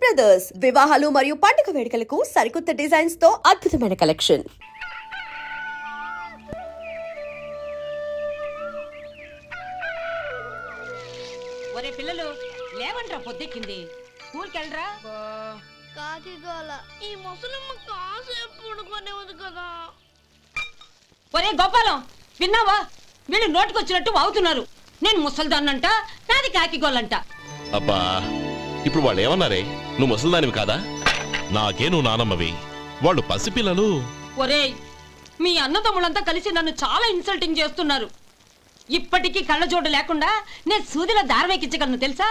Brothers వివాహాలు మరియు పండుగ వేడుకలకు సరికొత్త డిజైన్స్ తో అద్భుతమైన కలెక్షన్. ఒరే పిల్లలు లేవంట్రా, పొద్దెక్కింది. స్కూల్కి వెళ్ళరా. కాకిగోల ఈ ముసలమ్మ కాసేపు పడుకునే ఉంది కదా. ఒరే గోపాలం, విన్నావా? వీళ్ళు నోటికొచ్చినట్టు వాగుతున్నారు. నేను ముసల్దాన్నంట, నాది కాకిగోలంట. అబ్బా, ఇప్పుడు వాళ్ళు ఏమన్నారే? నువ్వు ముసల్దానివి కాదా? నాకే నువ్వు నానమ్మవి, వాళ్ళు పసిపిల్లలు. ఒరేయ్, మీ అన్నదమ్ములంతా కలిసి నన్ను చాలా ఇన్సల్టింగ్ చేస్తున్నారు. ఇప్పటికీ కళ్ళజోడు లేకుండా నేను సూదిలో దారవేకించగలను తెలుసా?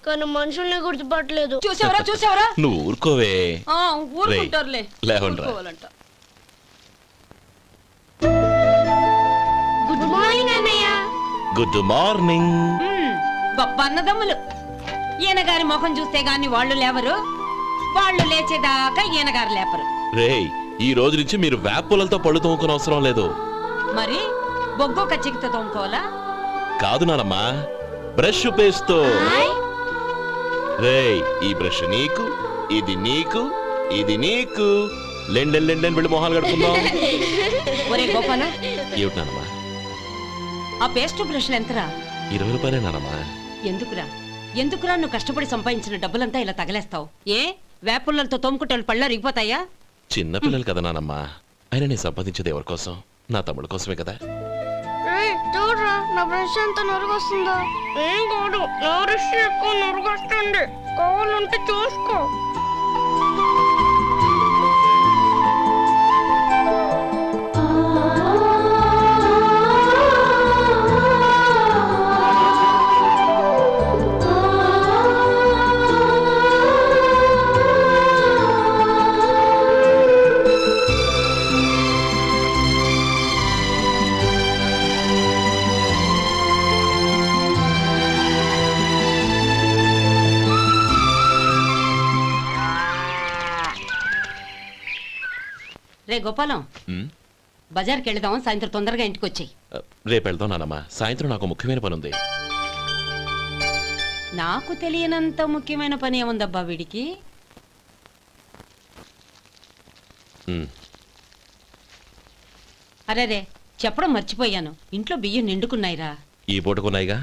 కానీ మనుషుల్ని గుర్తుపట్టలేదు. చూసావరా? నువ్వు ఊరుకోవే. ఊరుకుంటారులే. లేవండ్రా. గుడ్ మార్నింగ్ అన్నయ్య. Good morning. గొప్ప అన్నదమ్ములు. ఈయనగారి ముఖం చూస్తే గాని వాళ్ళు లేవరు, వాళ్ళు లేచేదాకా ఈయనగారు లేపరు. రేయ్, ఈ రోజు నుంచి మీరు వేపులతో పళ్ళు తోముకునే అవసరం లేదు. మరి బొగ్గో కచ్చికితో తోముకోవాలా? కాదు నానమ్మా, బ్రష్ పేస్తో. రేయ్, ఈ బ్రష్ నీకు, ఇది నీకు, ఇది నీకు. లెండెన్ వెళ్ళి మొహాలు కడుకుందాం. ఒరే గోపాల, ఏమిటి నానమ్మా? ఆ పేస్ట్ బ్రష్లు ఎంతరా? 20 రూపాయలే నానమ్మా. ఎందుకురా నువ్వు కష్టపడి సంపాదించిన డబ్బులంతా ఇలా తగలేస్తావు? ఏ వేపుల్లలతో తోముకుంటే పళ్ళ రిగిపోతాయా? చిన్న పిల్లలు కదా నానమ్మా. అయినా నేను సంపాదించేది ఎవరి కోసం? నా తమ్ముడు కోసమే కదా. చూడరా, నా బ్రష్ ఎంత నొరుగొస్తుందో. ఏం కాదు, నా బ్రష్ ఎక్కువ నొరుగొస్తుంది. కావాలంటే చూసుకో. రే గోపాలం, బజార్కి వెళదాం. సాయంత్రం తొందరగా ఇంటికి వచ్చాయి. రేపు వెళ్దాం నానమ్మా. సాయంత్రం నాకు ముఖ్యమైన పని ఉంది. నాకు తెలియనంత ముఖ్యమైన పని ఏముందబ్బా వీడికి? అరే చెప్పడం మర్చిపోయాను, ఇంట్లో బియ్యం నిండుకున్నాయిరా. ఈ పూటకున్నాయిగా,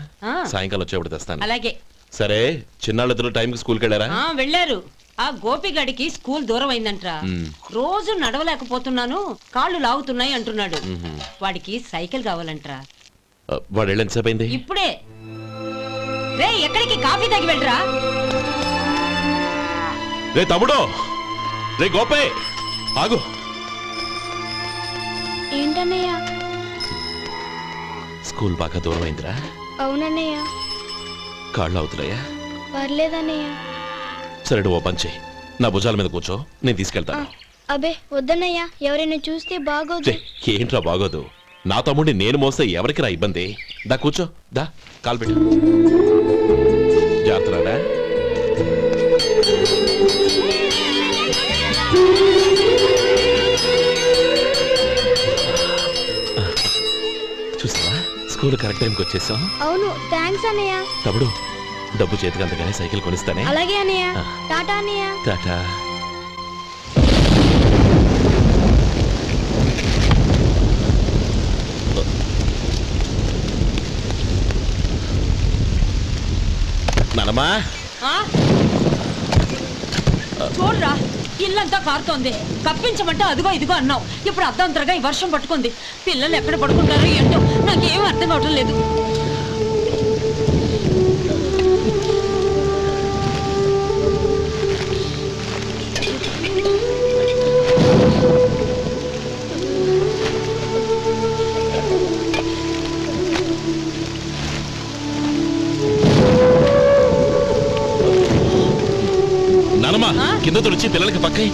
సాయంకాలం వచ్చేప్పుడు తెస్తాను. అలాగే. సరే, చిన్నాళ్ళిద్దరు టైంకి స్కూల్కి వెళ్ళారా? వెళ్ళారు. ఆ గోపిగడికి స్కూల్ దూరం అయిందంట్రా. రోజు నడవలేకపోతున్నాను, కాళ్ళు లాగుతున్నాయి అంటున్నాడు. వాడికి సైకిల్ కావాలంట్రా. వాడు వెళ్ళి ఎంతసేపు అయింది? ఇప్పుడే. రే, ఎక్కడికి? కాఫీ తాగి వెళ్ళరా. రే తమ్ముడు, రే గోపే, ఆగు. ఏంటన్నయ్య? స్కూల్ బాగా దూరం అయిందిరా. అవునన్నయ్య. కాళ్ళు అవుతున్నాయా? పర్లేదన్నయ్య. సరే, ఓ పని చెయ్యి, నా భుజాల మీద కూర్చో, నేను తీసుకెళ్తాను. అబే వద్దన్నయ్య, ఎవరైనా చూస్తే బాగోదు. ఏంట్రా బాగోదు? నా తమ్ముడిని నేను మోస్తే ఎవరికి రా ఇబ్బంది? దా కూర్చో, దా కాలు పెట్టు. జాగ్రత్తరా. చూసావా, స్కూల్ కరెక్ట్ టైంకి వచ్చేసాం. అవును, థ్యాంక్స్ అన్నయ్య. తమ్ముడు, డబ్బు చేతికి అంతగానే సైకిల్ కొనిస్తానే. అలాగే అన్నయ్య. టాటా అన్నయ్య. టాటా. నానమ్మా, చూడరా, ఇల్లంతా కారుతోంది. కప్పించమంటే అదిగో ఇదిగో అన్నావు, ఇప్పుడు అర్ధంతరగా ఈ వర్షం పట్టుకుంది. పిల్లలు ఎక్కడ పడుకుంటారో ఏంటో నాకేం అర్థం కావటం లేదు. నానమ్మా, కింద తుడిచి పిల్లలకి పక్కై.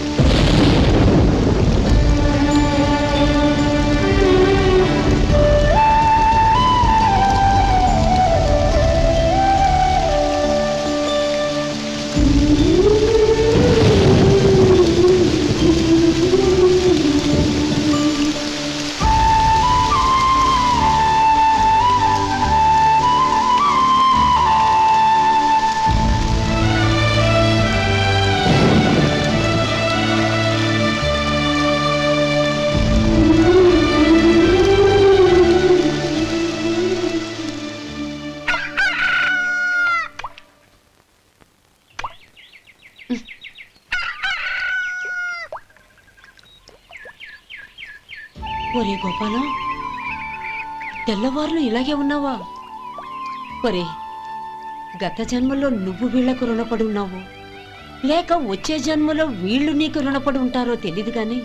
ఒరే గోపాలం, తెల్లవారులు ఇలాగే ఉన్నావా? ఒరే, గత జన్మలో నువ్వు వీళ్లకు రుణపడి ఉన్నావు, లేక వచ్చే జన్మలో వీళ్ళు నీకు రుణపడి ఉంటారో తెలీదు గాని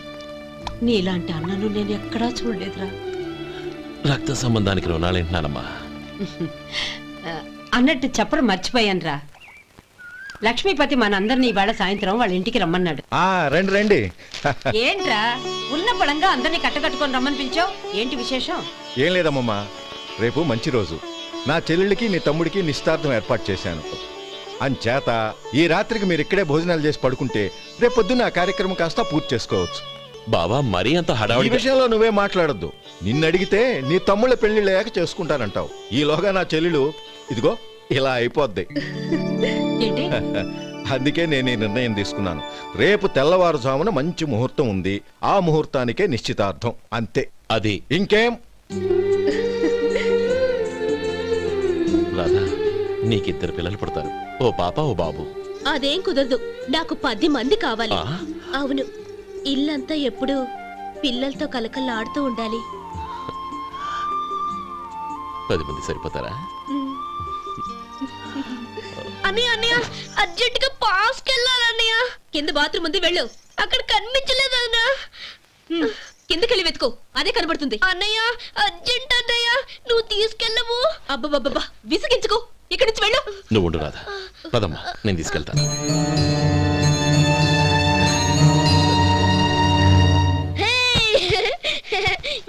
నీలాంటి అన్నను నేను ఎక్కడా చూడలేదురా. రక్త సంబంధానికి రుణాలేంటున్నానమ్మా. అన్నట్టు చెప్పడం మర్చిపోయానురా. లక్ష్మీపతి మనందరినీ ఇవాళ సాయంత్రం వాళ్ళ ఇంటికి రమ్మన్నాడు. రండి రండి. ఏంట్రా ఉన్న పడంగా అందరినీ కట్టకట్టుకొని రమ్మని పిలిచావు? ఏంటి విశేషం? ఏం లేదమ్మమ్మా, రేపు మంచి రోజు. నా చెల్లెళ్ళకి నీ తమ్ముడికి నిశ్చితార్థం ఏర్పాటు చేశాను. అంచేత ఈ రాత్రికి మీరు ఇక్కడే భోజనాలు చేసి పడుకుంటే రేపు పొద్దున్న ఆ కార్యక్రమం కాస్త పూర్తి చేసుకోవచ్చు. బావా, మరీ అంత ఈ హడావిడి విషయంలో నువ్వే మాట్లాడొద్దు. నిన్ను అడిగితే నీ తమ్ముళ్ళ పెళ్లిళ్ళయ్యాక చేసుకుంటానంటావు. ఈలోగా నా చెల్లెలు ఇదిగో ఇలా అయిపోద్ది. ఏంటి? అందుకే నేను ఈ నిర్ణయం తీసుకున్నాను. రేపు తెల్లవారుజామున మంచి ముహూర్తం ఉంది. ఆ ముహూర్తానికే నిశ్చితార్థం, అంతే. అది ఇంకేం? రాధా, నీకిద్దరు పిల్లలు పుడతారు, ఓ పాప ఓ బాబు. అదేం కుదరదు, నాకు 10 మంది కావాలి. ఆ? అవును, ఇల్లంతా ఎప్పుడు పిల్లలతో కలకల్లాడుతూ ఉండాలి. 10 మంది సరిపోతారా? అన్నయ్య అన్నయ్య, అర్జెంట్ గా పాస్కి వెళ్ళాలన్నయ్య. కింద బాత్రూమ్ ఉంది, వెళ్ళు. అక్కడ కనిపించలేదు అన్న. కిందకెళ్ళి వెతుకో, అదే కనబడుతుంది. అన్నయ్య అర్జెంట్ అన్నయ్య, నువ్వు తీసుకెళ్ళవు. అబ్బబ్బబ్బా, విసిగించుకో, ఇక్కడి నుంచి వెళ్ళు. నువ్వు ఉండు రాధా, పదమ్మా, నేను తీసుకెళ్తాను.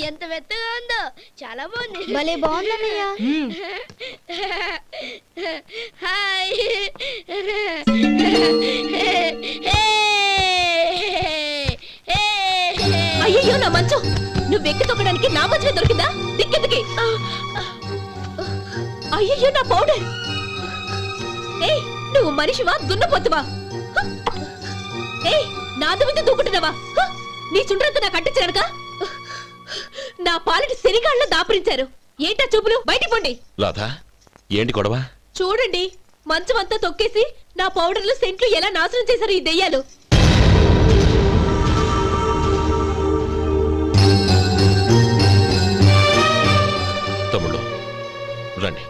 ఎంత మెత్తగా ఉందో, చాలా బాగుంది. భలే బాగుంది అన్నయ్య. హాయ్. అయ్యో నా మంచం, నువ్వు ఎక్కి తొక్కడానికి నా మంచమే దొరికిందా? దిక్కెందుకి? అయ్యో నా పౌడర్. ఏయ్, నువ్వు మనిషివా దున్నపోతువా? ఏయ్, నాదు మీద దూకుంటున్నావా? నీ చుండ్రంతా నాకు అంటించడానిక? నా పాలిటి శనిగాళ్ళ దాపరించారు. ఏంటా చూపులు? బయటికి పోండి. రాధా, ఏంటి గొడవ? చూడండి, మంచమంతా తొక్కేసి నా పౌడర్లు సెంట్లు ఎలా నాశనం చేశారు ఈ దెయ్యాలు. తమ్ముళ్ళు రండి,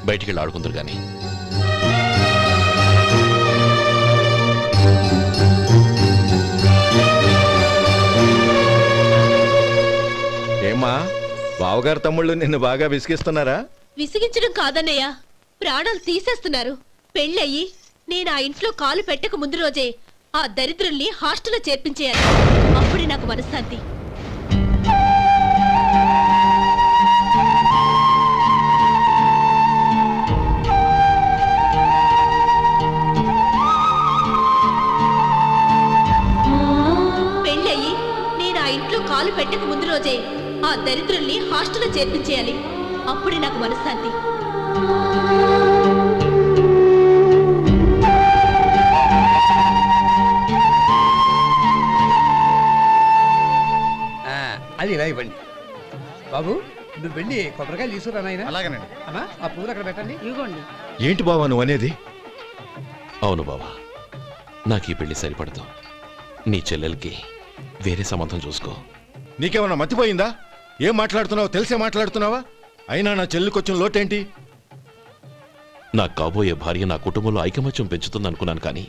బయటికి వెళ్ళి ఆడుకుందరు గాని. ఏమ్మా, బావగారు తమ్ముళ్ళు నిన్ను బాగా విసిగిస్తున్నారా? విసిగించడం కాదన్నయ్య, ప్రాణాలు తీసేస్తున్నారు. పెళ్ళయి నేను ఆ ఇంట్లో కాలు పెట్టక ముందు రోజే ఆ దరిద్రుల్ని హాస్టల్లో చేర్పించేయాలి. అప్పుడే నాకు మనశ్శాంతి. పెళ్ళయి నేను ఆ ఇంట్లో కాలు పెట్టక ముందు రోజే ఆ దరిద్రుల్ని హాస్టల్లో చేర్పించేయాలి. అప్పుడే నాకు మనశ్శాంతి. అది ఇలా ఇవ్వండి బాబు. నువ్వు వెళ్ళి కొబ్బరికాయలు తీసుకురా నాయనా. అలాగేనండి. అమ్మా, ఆ పూలు అక్కడ పెట్టండి. ఇవ్వండి. ఏంటి బావా నువ్వు అనేది? అవును బావా, నాకు ఈ పెళ్లి సరిపడదు. నీ చెల్లెలకి వేరే సంబంధం చూసుకో. నీకేమన్నా మతిపోయిందా? ఏం మాట్లాడుతున్నావో తెలిసే మాట్లాడుతున్నావా? అయినా నా చెల్లికొచ్చిన లోటేంటి? నాకు కాబోయే భార్య నా కుటుంబంలో ఐకమత్యం పెంచుతుంది అనుకున్నాను, కానీ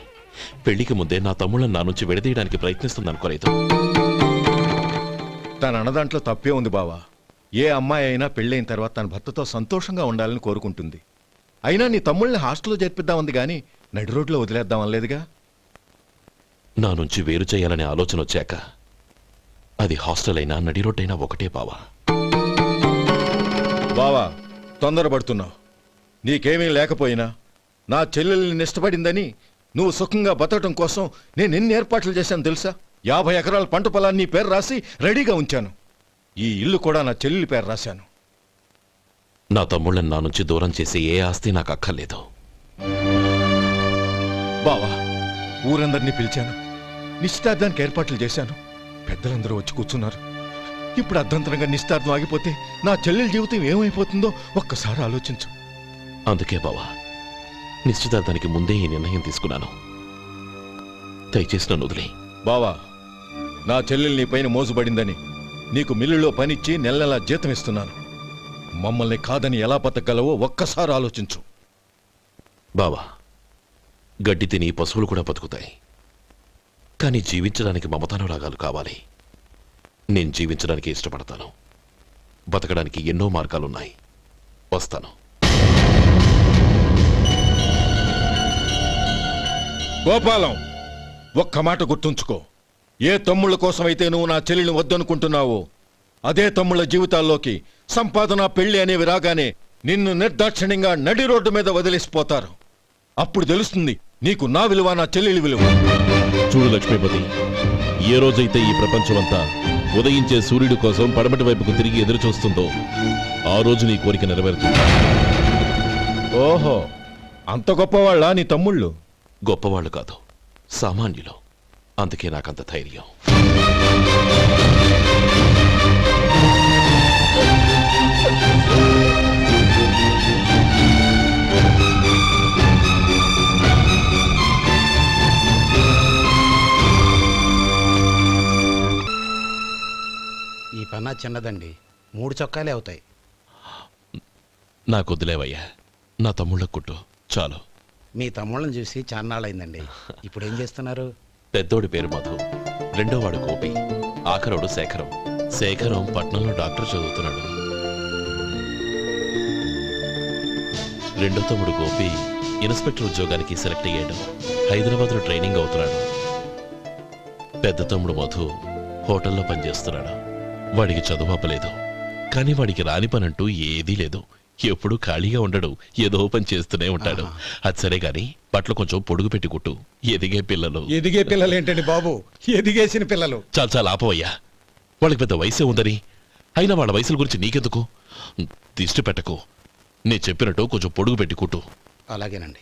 పెళ్లికి ముందే నా తమ్ముళ్ళని నా నుంచి విడదీయడానికి ప్రయత్నిస్తుంది అనుకోలేదు. తన అన్నదాంట్లో తప్పే ఉంది బావా. ఏ అమ్మాయి అయినా పెళ్ళైన తర్వాత తన భర్తతో సంతోషంగా ఉండాలని కోరుకుంటుంది. అయినా నీ తమ్ముళ్ళని హాస్టల్లో చేర్పిద్దామంది కానీ నడి రోడ్లో వదిలేద్దాం అనలేదుగా. నా నుంచి వేరు చేయాలనే ఆలోచన వచ్చాక అది హాస్టల్ అయినా నడి రోడ్డైనా ఒకటే బావా. బావా, తొందరపడుతున్నావు. నీకేమీ లేకపోయినా నా చెల్లెల్ని ఇష్టపడిందని నువ్వు సుఖంగా బతకటం కోసం నేను ఎన్ని ఏర్పాట్లు చేశాను తెలుసా? 50 ఎకరాల పంట పొలాన్ని నీ పేరు రాసి రెడీగా ఉంచాను. ఈ ఇల్లు కూడా నా చెల్లెలి పేరు రాశాను. నా తమ్ముళ్ళని నా నుంచి దూరం చేసే ఏ ఆస్తి నాకు అక్కర్లేదు. బావా, ఊరందరినీ పిలిచాను, నిశ్చితార్థానికి ఏర్పాట్లు చేశాను. పెద్దలందరూ వచ్చి కూర్చున్నారు. ఇప్పుడు అర్ధంతరంగా నిశ్చితార్థం ఆగిపోతే నా చెల్లెలి జీవితం ఏమైపోతుందో ఒక్కసారి ఆలోచించు. అందుకే బావా, నిశ్చితార్థానికి ముందే ఈ నిర్ణయం తీసుకున్నాను. దయచేసి నన్ను వదిలే. బావా, నా చెల్లెలు నీ పైన మోసుబడిందని నీకు మిల్లులో పనిచ్చి నెల నెలా జీతం ఇస్తున్నాను. మమ్మల్ని కాదని ఎలా బతకగలవో ఒక్కసారి ఆలోచించు. బావా, గడ్డి తిని పశువులు కూడా బతుకుతాయి, కానీ జీవించడానికి మమతానురాగాలు కావాలి. నేను జీవించడానికి ఇష్టపడతాను. బతకడానికి ఎన్నో మార్గాలున్నాయి. వస్తాను. గోపాలం, ఒక్క మాట గుర్తుంచుకో. ఏ తమ్ముళ్ళ కోసమైతే నువ్వు నా చెల్లిని వద్దనుకుంటున్నావో అదే తమ్ముళ్ళ జీవితాల్లోకి సంపాదన, పెళ్లి అనేవి రాగానే నిన్ను నిర్దాక్షిణ్యంగా నడి రోడ్డు మీద వదిలేసిపోతారు. అప్పుడు తెలుస్తుంది నీకు నా విలువ, నా చెల్లెలి విలువ. చూడు లక్ష్మీపతి, ఏ రోజైతే ఈ ప్రపంచమంతా ఉదయించే సూర్యుడి కోసం పడమటి వైపుకు తిరిగి ఎదురు చూస్తుందో ఆ రోజు నీ కోరిక నెరవేరుతుంది. ఓహో, అంత గొప్పవాళ్ళ నీ తమ్ముళ్ళు? గొప్పవాళ్ళు కాదు, సామాన్యులు. అందుకే నాకంత ధైర్యం. ఈ పన్నా చిన్నదండి, 3 చొక్కాలే అవుతాయి. నాకు వదిలేవయ్యా, నా తమ్ముళ్ళ కుట్టు చాలు. మీ తమ్ముళ్ళని చూసి చాన్నాళ్ళైందండి. ఇప్పుడు ఏం చేస్తున్నారు? పెద్దోడి పేరు మధు, రెండోవాడు గోపి, ఆఖరోడు శేఖరం. శేఖరం పట్నంలో డాక్టర్ చదువుతున్నాడు. రెండో తమ్ముడు గోపి ఇన్స్పెక్టర్ ఉద్యోగానికి సెలెక్ట్ అయ్యాడు. హైదరాబాద్లో ట్రైనింగ్ అవుతున్నాడు. పెద్ద తమ్ముడు మధు హోటల్లో పనిచేస్తున్నాడు. వాడికి చదువు అప్పలేదు, కానీ వాడికి రాని పనంటూ ఏదీ లేదు. ఎప్పుడూ ఖాళీగా ఉండడు, ఏదో పని చేస్తూనే ఉంటాడు. అది సరే గాని బట్టలు కొంచెం పొడుగు పెట్టి కుట్టు. ఎదిగే పిల్లలు. ఎదిగే పిల్లలు ఏంటండి బాబు, ఎదిగేసిన పిల్లలు. చాలా చాలా ఆపవయ్యా, వాళ్ళకి పెద్ద వయసే ఉందని. అయినా వాళ్ళ వయసుల గురించి నీకెందుకు? దిష్టి పెట్టకు. నేను చెప్పినట్టు కొంచెం పొడుగు పెట్టి కుట్టు. అలాగేనండి.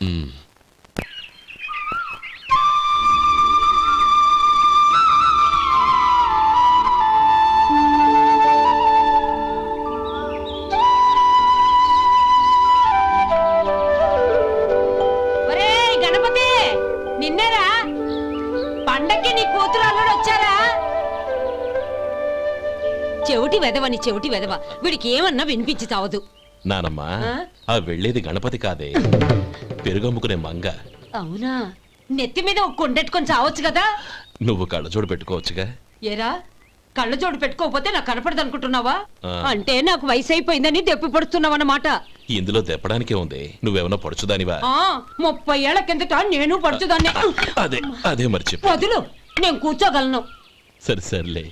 నిన్నేరా పండక్కి నీ కూతురు అల్లుడు వచ్చారా? చెవిటి వెదవని చెవిటి వెదవ, వీడికి ఏమన్నా వినిపించి చావదు. నానమ్మా, ఆ వెళ్ళేది గణపతి కాదే, పెరుగమ్ముకునే మంగ. అవునా? నెత్తి మీద ఒక కొండెట్టుకొని చావచ్చు కదా. నువ్వు కళ్ళజోడు పెట్టుకోవచ్చుగా. ఏరా, కళ్ళజోడు పెట్టుకోకపోతే నాకు కనపడదు అనుకుంటున్నావా? అంటే నాకు వయసు అయిపోయిందని దెప్పి పడుతున్నావన్నమాట. ఇందులో దెప్పడానికే ఉంది. నువ్వేమన్నా పడుచుదానివా? 30 ఏళ్ల కిందట నేను పడుచుదాన్ని. అదే అదే మరి చెప్పు. వదులు, నేను కూర్చోగలను. సరే సర్లే,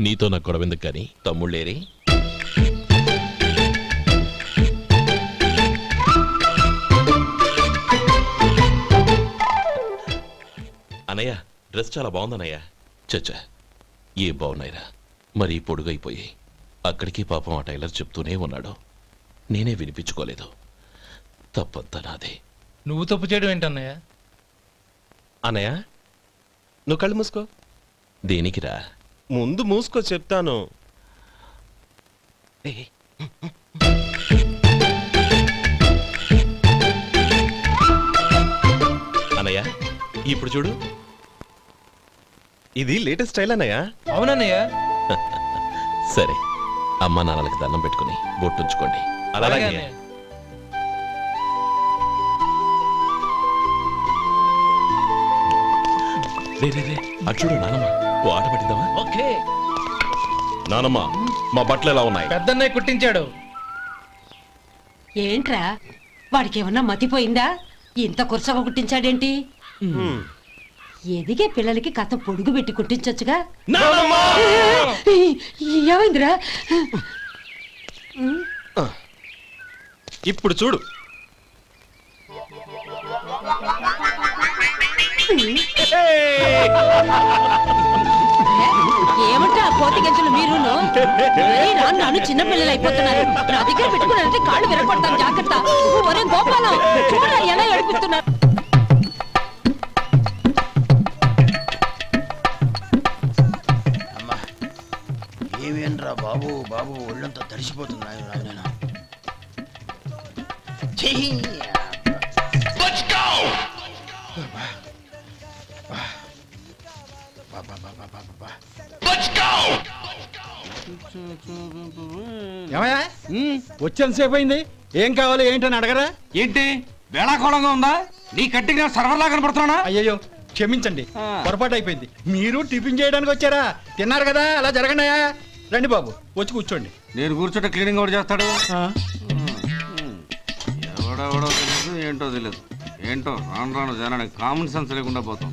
నీతో నాకు గొడవెందుకు కానీ. తమ్ముళ్ళేరి? అన్నయ్య, డ్రెస్ చాలా బాగుందన్నయ్య. చచ్చా, ఏ బాగున్నాయిరా, మరీ పొడుగైపోయి. అక్కడికి పాపం ఆ టైలర్ చెప్తూనే ఉన్నాడు, నేనే వినిపించుకోలేదు. తప్పంతా నాదే. నువ్వు తప్పు చేయడం ఏంటన్నయ్య? అన్నయ్య, నువ్వు కళ్ళు మూసుకో. దేనికిరా? ముందు మూసుకో చెప్తాను. అన్నయ్య, ఇప్పుడు చూడు. ఇది లేటెస్ట్ స్టైల్ అన్నయ్య. అవునన్నయ్య. సరే, అమ్మా నాన్నలకి దండం పెట్టుకుని బొట్టుంచుకోండి. అలాగే. రే, అటు చూడు నానమ్మ, ఓ ఆట పట్టిద్దామా? ఓకే. నానమ్మ, మా బట్టలు ఎలా ఉన్నాయి? పెద్దన్నయ్య కుట్టించాడు. ఏంట్రా, వాడికి ఏమన్నా మతిపోయిందా? ఇంత కుర్చగా కుట్టించాడేంటి? ఎదిగే పిల్లలకి కథ పొడుగు పెట్టి కుట్టించొచ్చుగా. ఏమైందిరా? ఇప్పుడు చూడు. ఏమంటా కోతి గంజలు మీరును? నన్ను చిన్న పిల్లలు అయిపోతున్నారు. నా దగ్గర పెట్టుకున్నారంటే కాళ్ళు విరగొడతాను, జాగ్రత్త. ఒరే గోపాలం, చూడరా ఎలా ఏడిపిస్తున్నారు. ఏమేంట్రా బాబు, బాబు ఒళ్ళంతా తడిసిపోతున్నాయి. ఏమయ్యా వచ్చేంతసేపు అయింది, ఏం కావాలి ఏంటని అడగరా? ఏంటి వేళాకోళంగా ఉందా? నీ కట్టిగా సర్వర్లా కనపడుతున్నా? అయ్యయ్యో క్షమించండి, పొరపాటు అయిపోయింది. మీరు టిఫిన్ చేయడానికి వచ్చారా? తిన్నారు కదా, అలా జరగండియా. రండి బాబు, వచ్చి కూర్చోండి. నేను కూర్చోట క్లీనింగ్ కూడా చేస్తాడు. ఎవడెవడో తెలియదు, ఏంటో తెలియదు. ఏంటో రాను రాను జనానికి కామన్ సెన్స్ లేకుండా పోతాం.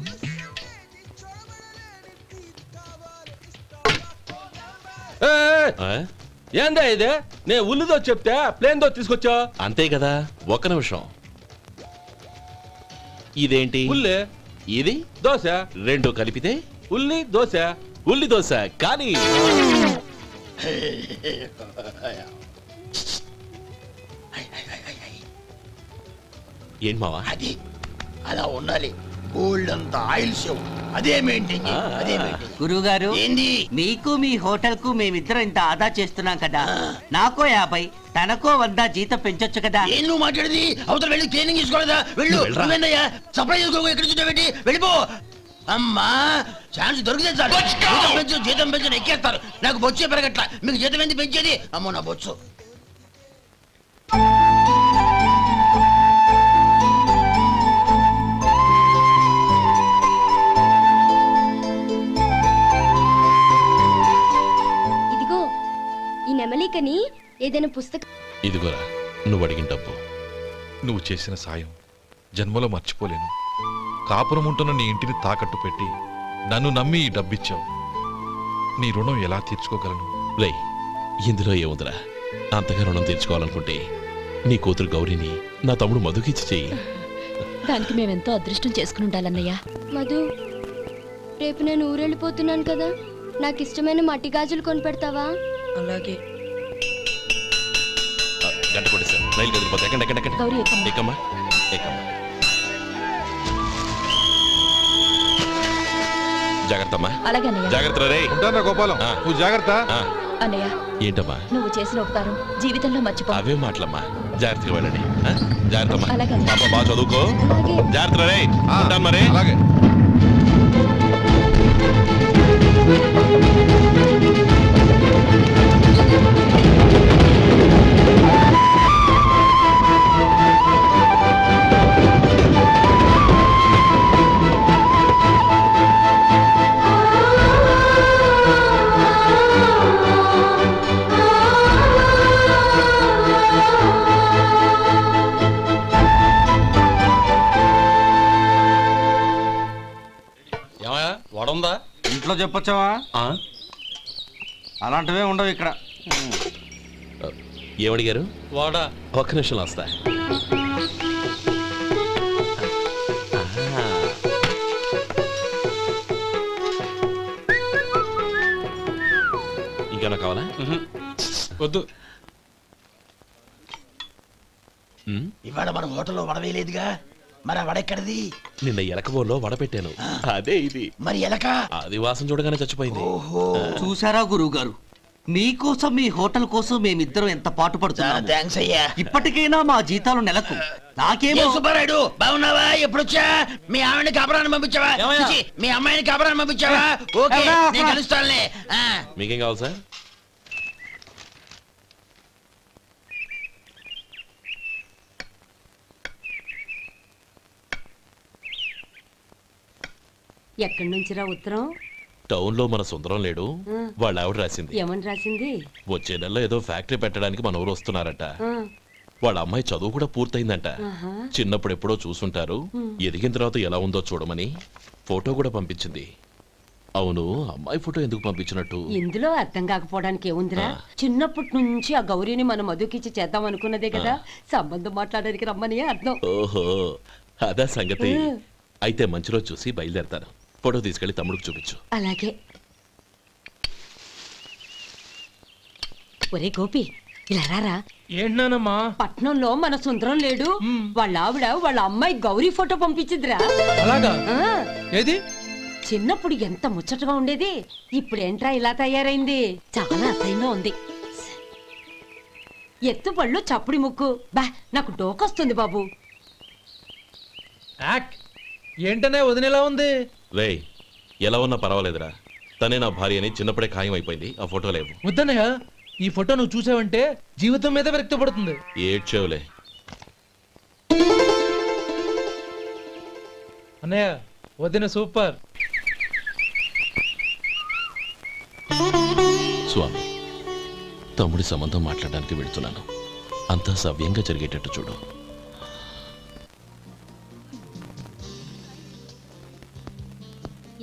ఏందా ఇదే? నేను ఉల్లిదో చెప్తే ప్లేన్ దో తీసుకొచ్చా అంతే కదా. ఒక్క నిమిషం. ఇదేంటి? ఉల్లి ఇది దోశ, రెండు కలిపితే ఉల్లి దోశ. ఉల్లి దోశ. కానీ ఏంటి మావా? అది అలా ఉండాలి. గోల్డ్ అంత ఆయిల్ షో అదే మెయింటైన్ చేయాలి. అదే మెయింటైన్. గురువు గారు, ఏంది? మీకు మీ హోటల్ కు మేమిద్దరం ఇంత ఆదా చేస్తున్నాం కదా, నాకో 50 తనకో 100 జీతం పెంచొచ్చు కదా. ఏం నువ్వు మాట్లాడేది? అవతల వెళ్ళి ట్రైనింగ్ తీసుకోలేదా? వెళ్ళు. నువ్వేందయ్యా సప్లై చేసుకో, ఎక్కడ చూసావేంటి? వెళ్ళిపో. అమ్మా ఛాన్స్ దొరికితే చాలు. జీతం పెంచు ఎక్కేస్తారు. నాకు బొచ్చే పెరగట్ల. మీకు జీతం ఎందుకు పెంచేది? అమ్మో నా బొచ్చు. ఇదిగో ఈ నెమలికని ఏదైనా పుస్తకం. ఇదిగోరా నువ్వు అడిగిన డబ్బు. నువ్వు చేసిన సాయం జన్మలో మర్చిపోలేను. కాపురం ఉంటున్న నీ ఇంటిని తాకట్టు పెట్టి నన్ను నమ్మి ఈ డబ్బిచ్చావు. నీ రుణం ఎలా తీర్చుకోగలను? లే, ఇందులో ఏముందిరా? అంతగా రుణం తీర్చుకోవాలనుకుంటే నీ కూతురు గౌరీని నా తమ్ముడు మధుకిచ్చి చెయ్యి. దానికి మేమెంతో అదృష్టం చేసుకుని ఉండాలన్నయ్య. మధు, రేపు నేను ఊరెళ్ళిపోతున్నాను కదా, నాకు ఇష్టమైన మట్టి గాజులు కొనిపెడతావా? అలాగే. గంట కొట్టేశాను. రైలు కదిలిపోతే ఎక్కండి ఎక్కండి ఎక్కండి. గౌరీ ఎక్కమ్మా. ఎక్కమ్మా ఎక్కమ్మా. జాగ్రత్తమ్మా. అలాగే అన్నయ్య. జాగ్రత్త రే. ఉంటానా గోపాలం, నువ్వు జాగ్రత్త. అన్నయ్య, ఏంటమ్మా? నువ్వు చేసిన ఉపకారం జీవితంలో మర్చిపో. అవే మాటలమ్మా. జాగ్రత్తగా వెళ్ళండి. జాగ్రత్తమ్మా. అలాగే. పాప బాగా చదువుకో. జాగ్రత్త రే. ఉంటాను మరి. అలాగే. వడుందా? ఇంట్లో చెప్పొచ్చావా? అలాంటివే ఉండవు ఇక్కడ. ఏమడిగారు? వాడా. ఒక్క నిమిషంలో వస్తా. ఇంకేనా కావాలా? వద్దు. ఇవాళ మన హోటల్లో వడవేయలేదుగా, మరి ఆ వడెక్కడిది? నిన్న ఎలకబోల్లో వడ పెట్టాను. అదే ఇది. మరి ఎలక? అది వాసన చూడగానే చచ్చిపోయింది. చూసారా గురువు గారు, మీకోసం మీ హోటల్ కోసం మేమిద్దరం ఎంత పాటు పడుతున్నాము. థాంక్స్ అయ్యా. ఇప్పటికైనా మా జీతాలు నెలకు నాకేమో. సుబ్బారాయుడు బాగున్నావా? ఎప్పుడొచ్చా? మీ ఆవిడని కాపురాన్ని పంపించావా? మీ అమ్మాయిని కాపురాన్ని పంపించావా? ఓకే, నేను కలుస్తానులే. మీకేం కావాలి సార్? ఎక్కడి నుంచిరా ఉత్తరం? టౌన్ లో మన సుందరం లేడు, వాళ్ళ ఆవిడ రాసింది. ఏమని రాసింది? వచ్చే నెలలో ఏదో ఫ్యాక్టరీ పెట్టడానికి మన ఊరు వస్తున్నారట. వాళ్ళ అమ్మాయి చదువు కూడా పూర్తయిందంట. చిన్నప్పుడు ఎప్పుడో చూసుంటారు, ఎదిగిన తర్వాత ఎలా ఉందో చూడమని ఫోటో కూడా పంపించింది. అవును, అమ్మాయి ఫోటో ఎందుకు పంపించినట్టు? ఇందులో అర్థం కాకపోవడానికి ఏముందిరా? చిన్నప్పటి నుంచి ఆ గౌరీని మనం మధుకిచ్చి చేద్దాం అనుకున్నదే కదా, సంబంధం మాట్లాడడానికి రమ్మని అర్థం. ఓహో, అదా సంగతి. అయితే మంచి రోజు చూసి బయలుదేరతాను. ఫోటో తీసుకెళ్లి తమ్ముడికి చూపించు. అలాగే. ఒరే గోపి, ఇలా రారా. ఏంటమ్మా? పట్నంలో మన సుందరం లేడు, వాళ్ళ ఆవిడ వాళ్ళ అమ్మాయి గౌరీ ఫోటో పంపించిద్దిరా. అలాగా? ఏది? చిన్నప్పుడు ఎంత ముచ్చటగా ఉండేది, ఇప్పుడేంట్రా ఇలా తయారైంది? చాలా అసహ్యంగా ఉంది. ఎత్తు పళ్ళు చప్పుడి ముక్కు, బా నాకు డోకొస్తుంది బాబు. ఏంటనే వదినేలా ఉంది? రేయ్, ఎలా ఉన్నా పర్వాలేదురా, తనే నా భార్య అని చిన్నప్పుడే ఖాయం అయిపోయింది. ఆ ఫోటో లేవు. వద్దన్నయ్య, ఈ ఫోటో నువ్వు చూసావంటే జీవితం మీద వ్యక్తపడుతుంది. ఏడ్చేవులే. అన్నయ్య వదిన సూపర్. స్వామి, తమ్ముడి సంబంధం మాట్లాడడానికి వెళ్తున్నాను. అంతా సవ్యంగా జరిగేటట్టు చూడు.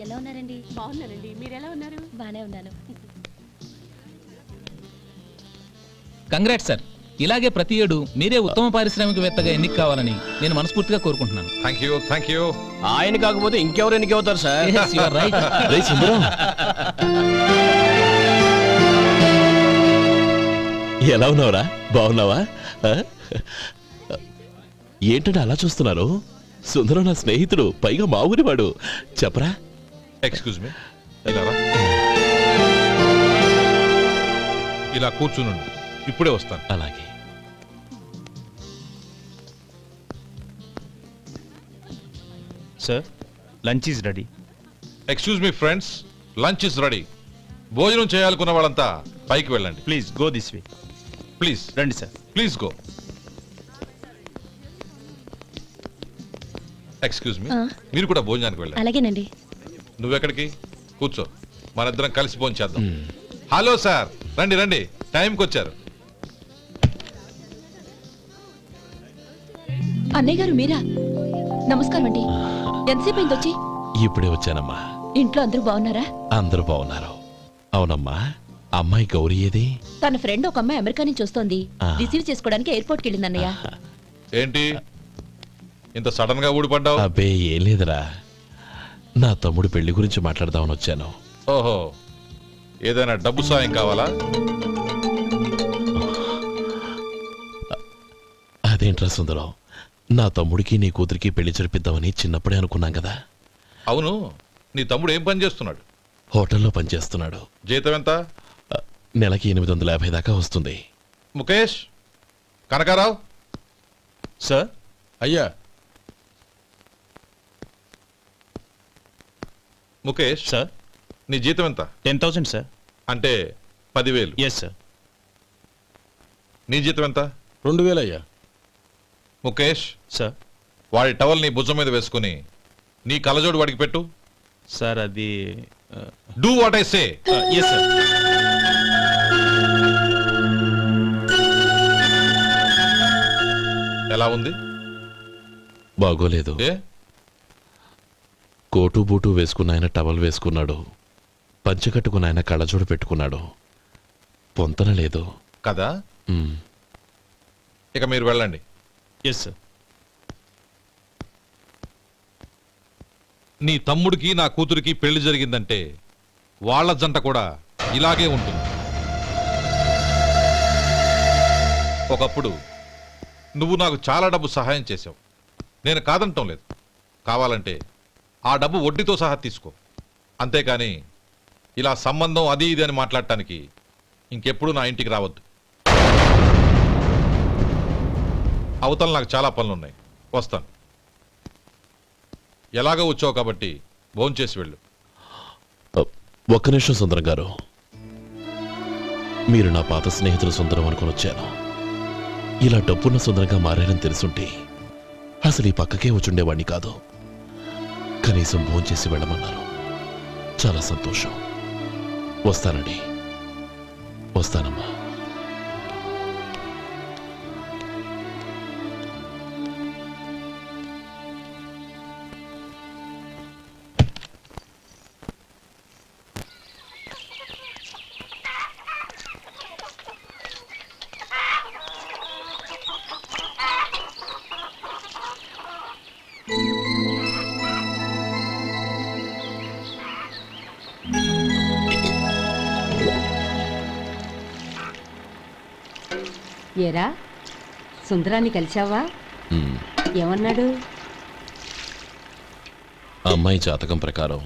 ఎలా ఉన్నారండి? బాగున్నానండి. మీరు ఎలా ఉన్నారు? బానే ఉన్నాను. Congrats sir. ఇలాగే ప్రతి ఏడు మీరే ఉత్తమ పారిశ్రామికవేత్తగా ఎన్నిక కావాలని నేను మనస్ఫూర్తిగా కోరుకుంటున్నాను. Thank you. ఆయన కాకపోతే ఇంకెవరు ఎన్నిక అవుతారు సార్? ఎలా ఉన్నావురా? బాగున్నావా? ఏంటంటే అలా చూస్తున్నారు? సుందరం నా స్నేహితుడు, పైగా మా ఊరివాడు. చెప్పరా? ఎక్స్క్యూజ్ మీ, ఇలా కూర్చున్నాను, ఇప్పుడే వస్తాను. అలాగే. Sir, lunch is ready. Excuse me friends, lunch is ready. భోజనం చేయాలనుకున్న వాళ్ళంతా పైకి వెళ్ళండి. Please go this way. Please రండి sir. Please go. Excuse me, మీరు కూడా భోజనానికి వెళ్ళండి. అలాగేనండి. నువ్వెక్కడికి? కూర్చో, మనిద్దరం కలిసి భోజనం చేద్దాం. హలో సార్, రండి రండి, టైంకి వచ్చారు. అన్నయ్య గారు మీరా? నమస్కారం అండి. ఎంతసేపు అయింది వచ్చి? ఇప్పుడే వచ్చానమ్మా. ఇంట్లో అందరూ బాగున్నారా? అందరూ బాగున్నారు. అవునమ్మా, అమ్మాయి గౌరీ ఏది? తన ఫ్రెండ్ ఒక అమ్మాయి అమెరికా నుంచి వస్తోంది. రిసీవ్ చేసుకోవడానికి ఎయిర్పోర్ట్కి వెళ్ళింది అన్నయ్య. ఏంటి ఇంత సడన్ గా ఊడిపడ్డావు? అబ్బే ఏం లేదురా, నా తమ్ముడు పెళ్లి గురించి మాట్లాడదామని వచ్చాను. ఓహో, ఏదైనా డబ్బు సాయం కావాలా? అదేంట్రా సుందరం, నా తమ్ముడికి నీ కూతురికి పెళ్లి జరిపిద్దామని చిన్నప్పుడే అనుకున్నాం కదా. అవును, నీ తమ్ముడు ఏం పని చేస్తున్నాడు? హోటల్లో పనిచేస్తున్నాడు. జీతం ఎంత? నెలకి 850 దాకా వస్తుంది. ముఖేష్, కనకారావు. సార్. అయ్యా. ముఖేష్ సార్, నీ జీతం ఎంత? 10,000 సార్. అంటే 10,000. Yes sir. నీ జీతం ఎంత? 2,000 అయ్యా. ముఖేష్ సార్, వాడి టవల్ నీ భుజం మీద వేసుకుని నీ కలజోడు వాడికి పెట్టు. సార్ అది do what I say. Yes sir. ఎలా ఉంది? బాగోలేదు. కోటు బూటు వేసుకున్న ఆయన టవల్ వేసుకున్నాడు, పంచె కట్టుకున్న ఆయన కళ్ళజోడు పెట్టుకున్నాడు. పొంతన లేదు కదా. ఇక మీరు వెళ్ళండి. Yes sir. నీ తమ్ముడికి నా కూతురికి పెళ్లి జరిగిందంటే వాళ్ళ జంట కూడా ఇలాగే ఉంటుంది. ఒకప్పుడు నువ్వు నాకు చాలా డబ్బు సహాయం చేశావు, నేను కాదంటం లేదు. కావాలంటే ఆ డబ్బు వడ్డీతో సహా తీసుకో. అంతేకాని ఇలా సంబంధం అది ఇది అని మాట్లాడటానికి ఇంకెప్పుడు నా ఇంటికి రావద్దు. అవతల నాకు చాలా పనులున్నాయి, వస్తాను. ఎలాగో వచ్చావు కాబట్టి భోంచేసి వెళ్ళు. ఒక్క నిమిషం సుందరం గారు, మీరు నా పాత స్నేహితులు సుందరం అనుకుని వచ్చాను. ఇలా డబ్బున్న సుందరంగా మారారని తెలుసుంటే అసలు ఈ పక్కకే వచ్చుండేవాణ్ణి కాదు. కనీసం భోంచేసి వెళ్ళమన్నారు, చాలా సంతోషం. వస్తానండి. వస్తానమ్మా. ఏరా, సుందరాన్ని కలిశావా? ఏమన్నాడు? అమ్మాయి జాతకం ప్రకారం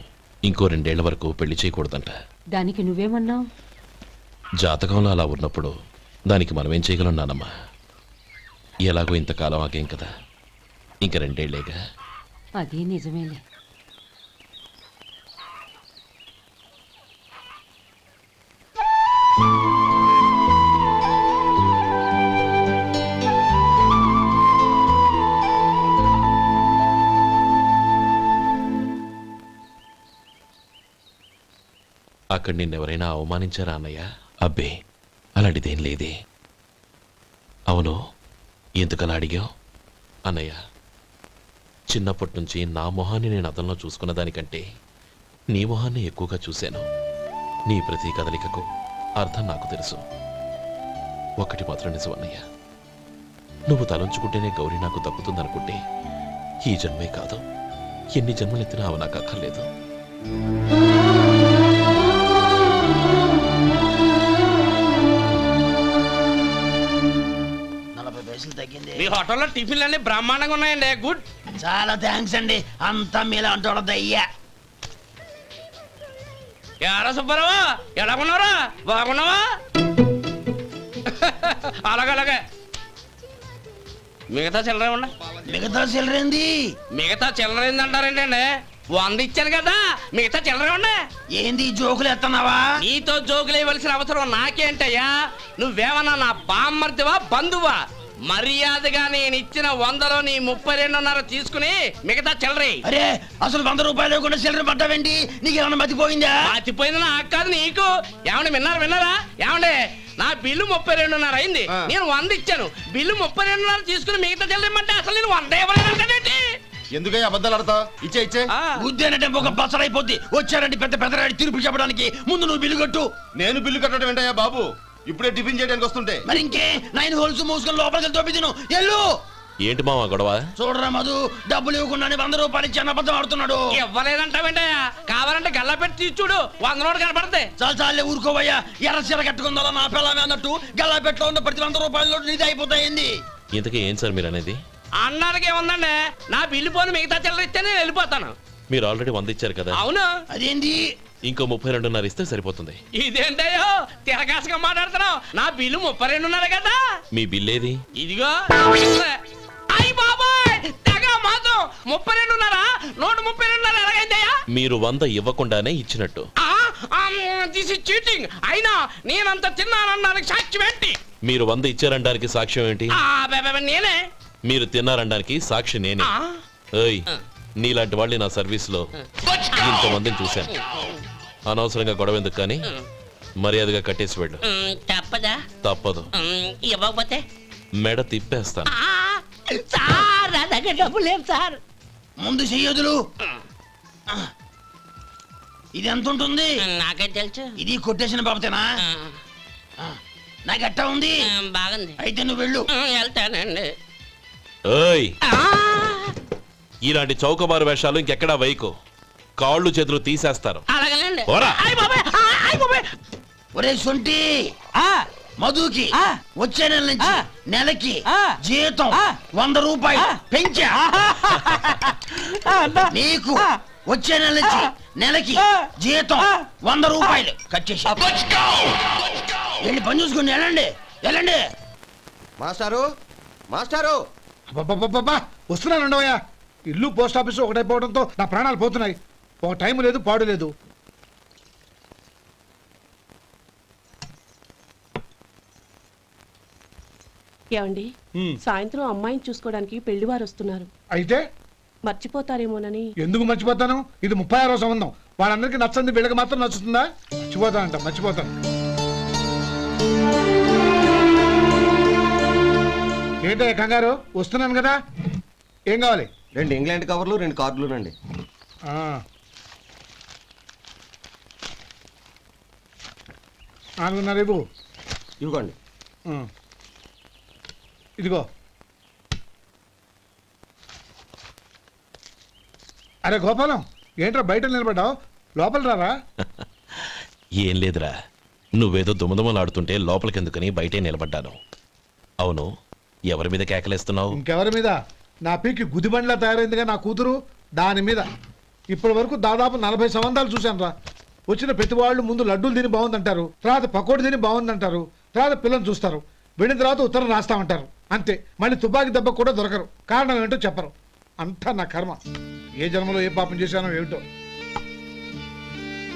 ఇంకో 2 ఏళ్ల వరకు పెళ్లి చేయకూడదంట. దానికి నువ్వేమన్నావు? జాతకంలో అలా ఉన్నప్పుడు దానికి మనమేం చేయగలం నానమ్మా? ఎలాగో ఇంతకాలం ఆగేం కదా, ఇంక 2 ఏళ్లేగా. అది నిజమేలే. అక్కడ నిన్నెవరైనా అవమానించారా అన్నయ్య? అబ్బే, అలాంటిదేం లేదే. అవును, ఎందుకలా అడిగావు? అన్నయ్య, చిన్నప్పటి నుంచి నా మొహాన్ని నేను అద్దంలో చూసుకున్న దానికంటే నీ మొహాన్ని ఎక్కువగా చూశాను. నీ ప్రతి కదలికకు అర్థం నాకు తెలుసు. ఒకటి మాత్రం నిజం అన్నయ్య, నువ్వు తలంచుకుంటేనే గౌరీ నాకు దక్కుతుందనుకుంటే ఈ జన్మే కాదు, ఎన్ని జన్మలెత్తినా అవి నాకు అక్కర్లేదు. మీ హోటల్లో టిఫిన్లు అన్ని బ్రహ్మాండంగా ఉన్నాయండి. గుడ్, చాలా థ్యాంక్స్ అండి. అంతా మీలా అంటూ అయ్యా. ఎరా సుబ్బారావు, ఎలా ఉన్నారా? బాగున్నావా? అలాగే మిగతా చిల్లర ఉండ. మిగతా చిల్లరేంది? మిగతా చిల్లరేంది అంటారేంటండి? 100 ఇచ్చాను కదా, మిగతా చిల్లరే ఉండే. ఏంది జోకులు ఎత్తన్నావా? నీతో జోకులు ఇవ్వాల్సిన అవసరం నాకేంటయ్యా? నువ్వేమన్నా నా బామ్మర్దివా, బంధువా? మర్యాదగా నేను ఇచ్చిన 100లో నీ 32.5 తీసుకుని మిగతా చిల్లరే. అరే, అసలు 100 రూపాయలు కూడా చిల్లర పడ్డావేంటి? నీకేమన్నా మతిపోయిందా? మతిపోయింది నాకు కాదు, నీకు. ఏమండి విన్నారా? ఏమండి, నా బిల్లు 32.5 అయింది. నేను 100 ఇచ్చాను. బిల్లు 32.5 తీసుకుని మిగతా చిల్లరేమంటే అసలు నేను 100 ఇవ్వలేదంటే ఎందుకై అబద్ధాలు ఆడతా? ఇచ్చే ఉద్యానంటే ఒక బసరైపోద్ది. వచ్చారంటే పెద్దరాడి తీర్పు చెప్పడానికి ముందు నువ్వు బిల్లు కట్టు. నేను బిల్లు కట్టడం ఏంటయ్యా బాబు? ఇప్పుడే టిఫిన్ చేయడానికి వస్తుంటే. మరి ఇంకే 9 హోల్స్ మూసుకొని లోపలికి తోపి తిను. ఎల్లు. ఏంటి మావా గొడవ? చూడరా మధు, డబ్బులు ఇవ్వకుండానే 100 రూపాయలు ఇచ్చి అబద్ధం ఆడుతున్నాడు. ఇవ్వలేదంటావేంటయ్యా? కావాలంటే గల్లా పెట్టి తీసి చూడు, 100 నోటు కనపడతాయి. చాలే ఊరుకోవయ్యా. ఎర్ర చీర కట్టుకుందా నా పిల్లమే అన్నట్టు గల్లా పెట్టులో ఉన్న ప్రతి 100 రూపాయల నీది అయిపోతాయింది. ఇంతకీ ఏం సార్ మీరు అనేది? అన్నానికి ఏముందండి, నా బిల్లు పోను మిగతా చిల్లర ఇస్తే నేను వెళ్ళిపోతాను. మీరు ఆల్రెడీ 100 ఇచ్చారు కదా? అవును. అదేంటి? ఇంకో 32.5 ఇస్తే సరిపోతుంది. ఇదేంటయ్యో తిరగాసుగా మాట్లాడుతున్నావు? నా బిల్లు 32.5 కదా. మీ బిల్ ఏది? ఇదిగో. అయ్య బాబాయ్, తెగ మాతో 32.5 నోటు 32.5 ఎలాగైందయ్యా? మీరు 100 ఇవ్వకుండానే ఇచ్చినట్టు. This is cheating. అయినా నేనంత తిన్నానన్నానికి సాక్ష్యం ఏంటి? మీరు 100 ఇచ్చారనడానికి సాక్ష్యం ఏంటి? నేనే. మీరు తిన్నారనడానికి సాక్షి నేనే. ఏయ్, నీలాంటి వాళ్ళని నా సర్వీస్ లో ఇంతమందిని చూశాను. అనవసరంగా గొడవ ఎందుకు కానీ మర్యాదగా కట్టేసి వెళ్ళు. తప్పదా? తప్పదు. ఇవ్వకపోతే మెడ తిప్పేస్తాను. సార్, నా దగ్గర డబ్బు లేవు సార్. ముందు చెయ్యదులు. ఇది ఎంత ఉంటుంది? నాకే తెలుసు. ఇది కొట్టేసిన బాబతేనా? నాకు ఎట్టా ఉంది? బాగుంది. అయితే నువ్వు వెళ్ళు. వెళ్తానండి. ఏయ్, ఇలాంటి చౌకబారు వేషాలు ఇంకెక్కడా వైకు. కాళ్ళు చేతులు తీసేస్తారు. ఒరే సొంటి, మధుకి వచ్చే నెల నుంచి నెలకి జీతం 100 రూపాయలు పెంచా. నీకు వచ్చే నెల నుంచి నెలకి జీతం 100 రూపాయలు కట్ చేసి వెళ్ళి పని చూసుకుని వెళ్ళండి. మాస్టారు వస్తున్నాను ఉండవయ్యా. ఇల్లు పోస్ట్ ఆఫీసు ఒకటైపోవడంతో నా ప్రాణాలు పోతున్నాయి. ఒక టైం లేదు, పాడు లేదు. ఏమండి, సాయంత్రం అమ్మాయిని చూసుకోవడానికి పెళ్లివారు వస్తున్నారు. అయితే మర్చిపోతారేమోనని. ఎందుకు మర్చిపోతాను? ఇది 36వ సంబంధం. వాళ్ళందరికీ నచ్చంది, వీళ్ళకి మాత్రం నచ్చుతుందా? మర్చిపోతాను. ఏంటో కంగారు? వస్తున్నాను కదా. ఏం కావాలి? 2 ఇంగ్లాండ్ కవర్లు, 2 కార్డులు రండి. ఇవ్వండి. ఇదిగో. అరే గోపాలం, ఏంట్రా బయట నిలబడ్డావు? లోపల రారా. ఏం లేదురా, నువ్వేదో దుమదుమలాడుతుంటే లోపలికెందుకని బయటే నిలబడ్డాను. అవును, ఎవరి మీద కేకలేస్తున్నావు? ఇంకెవరి మీద? నా పీకి గుదిబండ్లా తయారైందిగా నా కూతురు, దాని మీద. ఇప్పటి వరకు దాదాపు 40 సంబంధాలు చూశాను రా. వచ్చిన ప్రతి వాళ్ళు ముందు లడ్డూలు తిని బాగుందంటారు, తర్వాత పకోడి తిని బాగుందంటారు, తర్వాత పిల్లలు చూస్తారు, వెళ్ళిన తర్వాత ఉత్తరం రాస్తామంటారు. అంతే. మళ్ళీ తుపాకి దెబ్బ కూడా దొరకరు. కారణం ఏంటో చెప్పరు. అంతా నా కర్మ. ఏ జన్మలో ఏ పాపం చేశానో ఏమిటో.